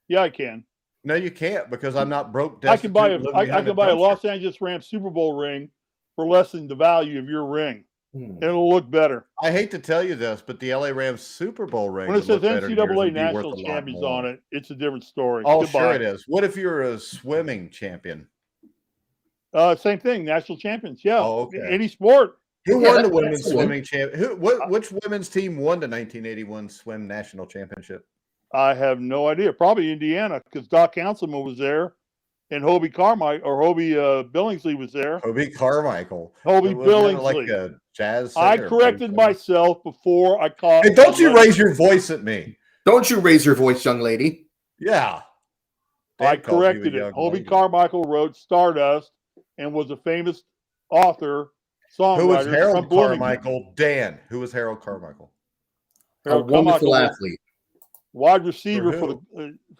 Yeah, I can. No, you can't because I'm not broke. I can buy a Los Angeles Rams Super Bowl ring for less than the value of your ring. It'll look better. I hate to tell you this, but the LA Rams Super Bowl ring. When it says NCAA National Champions on it, it's a different story. Oh, sure it is. What if you're a swimming champion? Same thing. National champions. Yeah. Oh, okay. Any sport. Who won the women's swimming champion? Which women's team won the 1981 swim national championship? I have no idea. Probably Indiana because Doc Councilman was there, and Hobie Billingsley was there. Hobie Carmichael. Hobie Billingsley. Like a jazz singer. I corrected myself before I called. Hey, don't you raise your voice at me. Don't you raise your voice, young lady. Yeah. I corrected it. Hobie Carmichael wrote Stardust and was a famous author, songwriter. Who was Harold Carmichael? Dan. Who was Harold Carmichael? Harold wonderful athlete. Wide receiver for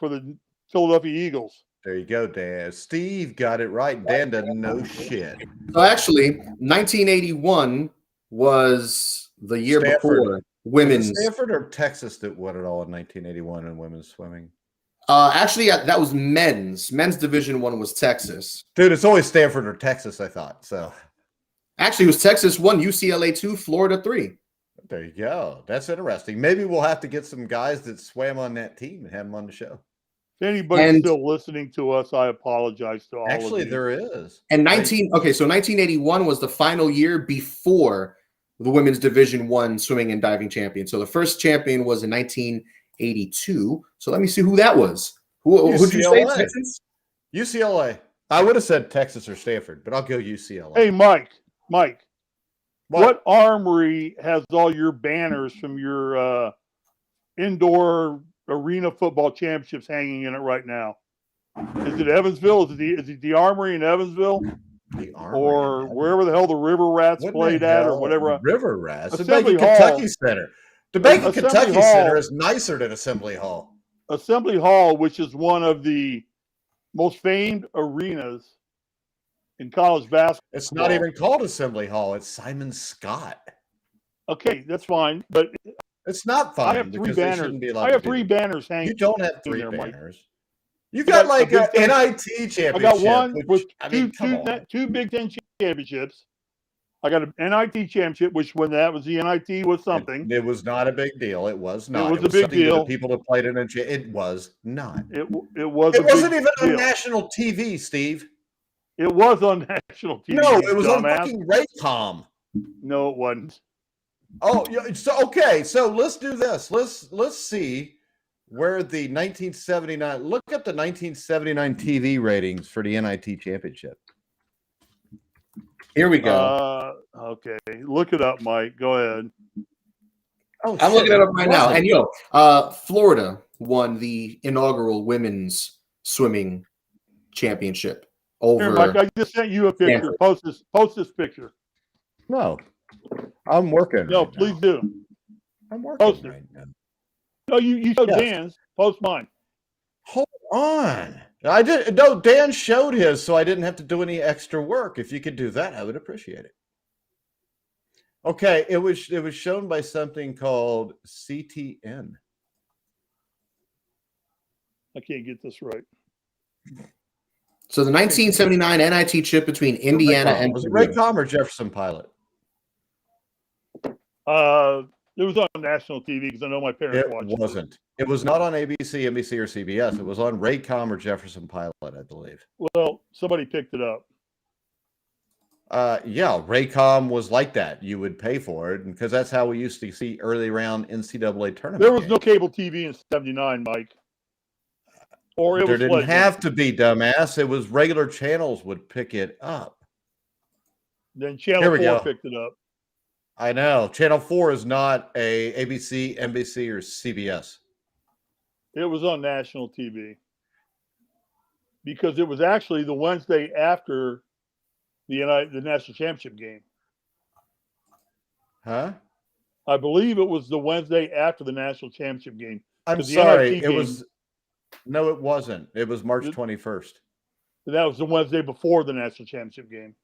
the Philadelphia Eagles. There you go, Dan. Steve got it right. Dan doesn't know shit. So actually, 1981 was the year before women's. Was it Stanford or Texas that won it all in 1981 in women's swimming? Actually, that was men's. Men's Division I was Texas. Dude, it's always Stanford or Texas, I thought. So actually, it was Texas 1, UCLA 2, Florida 3. There you go. That's interesting. Maybe we'll have to get some guys that swam on that team and have them on the show. If anybody's still listening to us, I apologize to all of you. Actually, there is. And 1981 was the final year before the women's Division I swimming and diving champion. So the first champion was in 1982. So let me see who that was. Who did you say? Texas? UCLA. I would have said Texas or Stanford, but I'll go UCLA. Hey, Mike. What armory has all your banners from your indoor arena football championships hanging in it right now? Is it Evansville? Is it the Armory in Evansville? The Armory, or wherever the hell the River Rats played at, or whatever. River Rats. Assembly the Kentucky Center. The Bank Kentucky Center is nicer than Assembly Hall. Assembly Hall, which is one of the most famed arenas in college basketball. It's not even called Assembly Hall. It's Simon Scott. Okay, that's fine, but it's not fine. I have three banners. I have three banners hanging. You don't have three banners. You got like an NIT championship. I got one with two Big Ten championships. I got an NIT championship, which when that was the NIT was something. It was not a big deal. It was not. It was a big deal. People that played in it. It was not. It wasn't even on national TV, Steve. It was on national TV. No, it was on fucking Raycom. No, it wasn't. Oh, so okay. So let's do this. Let's see where the 1979. Look at the 1979 TV ratings for the NIT championship. Here we go. Okay, look it up, Mike. Go ahead. Oh, I'm looking it up right now. And Florida won the inaugural women's swimming championship. Over. Here, Mike, I just sent you a picture. Stanford. Post this picture. No, I'm working. No, please do. I'm working post right now. No, you showed Dan's. Post mine. Hold on. I did. No, Dan showed his, so I didn't have to do any extra work. If you could do that, I would appreciate it. Okay, it was shown by something called CTN. I can't get this right. So the 1979 NIT chip between Indiana and was it Purdue. Raycom or Jefferson Pilot? It was on national TV because I know my parents It watched wasn't. It was not on ABC, NBC, or CBS. It was on Raycom or Jefferson Pilot, I believe. Well, somebody picked it up. Yeah, Raycom was like that. You would pay for it because that's how we used to see early round NCAA tournament. There was games. no cable TV in '79, Mike. Or it There was didn't have to be, dumbass. It was regular channels would pick it up. Then Here Channel we 4 go. picked it up. I know. Channel 4 is not a ABC, NBC, or CBS. It was on national TV because it was actually the Wednesday after the national championship game. Huh? I believe it was the Wednesday after the national championship game. I'm 'Cause the sorry. NIT It was no, it wasn't. It was March 21st. That was the Wednesday before the national championship game.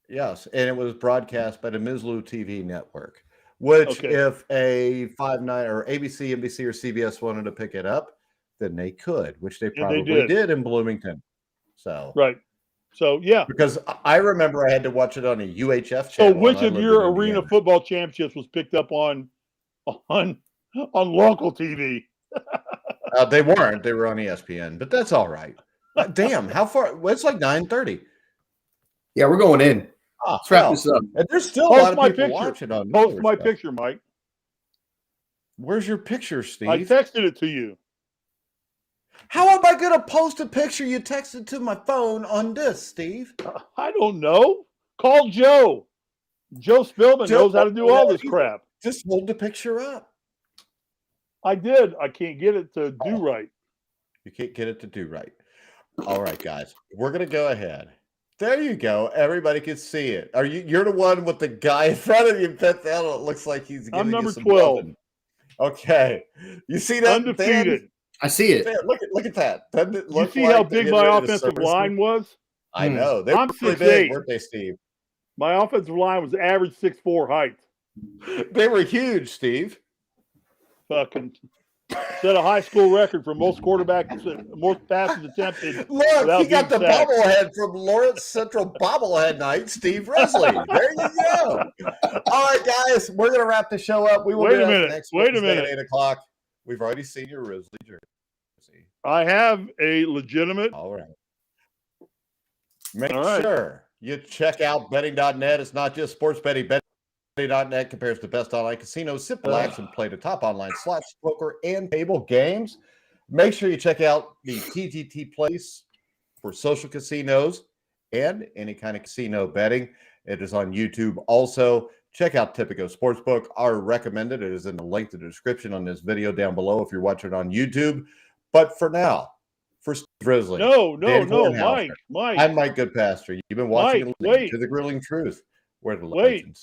Yes, and it was broadcast by the Mizlu TV network, which if a 5/9 or ABC, NBC, or CBS wanted to pick it up, then they could, which they probably did in Bloomington. So right. So yeah, because I remember I had to watch it on a UHF So channel. which of your arena football championships was picked up on local TV? They weren't. They were on ESPN, but that's all right. Damn, how far? Well, it's like 9:30. Yeah, we're going in. Let's wrap this up. And there's still a lot of people watching on. Post my picture, Mike. Where's your picture, Steve? I texted it to you. How am I going to post a picture you texted to my phone on this, Steve? I don't know. Call Joe. Joe Spillman knows how to do all this crap. Just hold the picture up. I did. I can't get it to do right. You can't get it to do right. All right, guys. We're going to go ahead. There you go. Everybody can see it. You're the one with the guy in front of you, Beth Allen. It looks like he's giving I'm number you some 12. loving. Okay. You see that? Undefeated. Dan? I see it. Dan, look at that. Doesn't it You look see like how big my offensive line was? I know. They I'm were really 6'8". big, weren't they, Steve? My offensive line was average 6'4" height. They were huge, Steve. Fucking set a high school record for most most passes attempted. Look, he got the bobblehead from Lawrence Central Bobblehead Night, Steve Risley. There you go. All right, guys, we're going to wrap the show up. We will Wait be a minute. next Wait a Wednesday minute. at 8 o'clock. We've already seen your Risley jersey. I have a legitimate. All right. Make sure you check out betting.net. It's not just sports betting. Betting.net compares the best online casinos. Sit, relax, and play the top online slots, poker, and table games. Make sure you check out the TGT Place for social casinos and any kind of casino betting. It is on YouTube. Also, check out Tipico Sportsbook. Our recommended. It is in the link to the description on this video down below if you're watching it on YouTube. But for now, for Steve Risley, Dan Kornhauser, Mike. I'm Mike Goodpaster. You've been watching and listening to The Grilling Truth, where the legends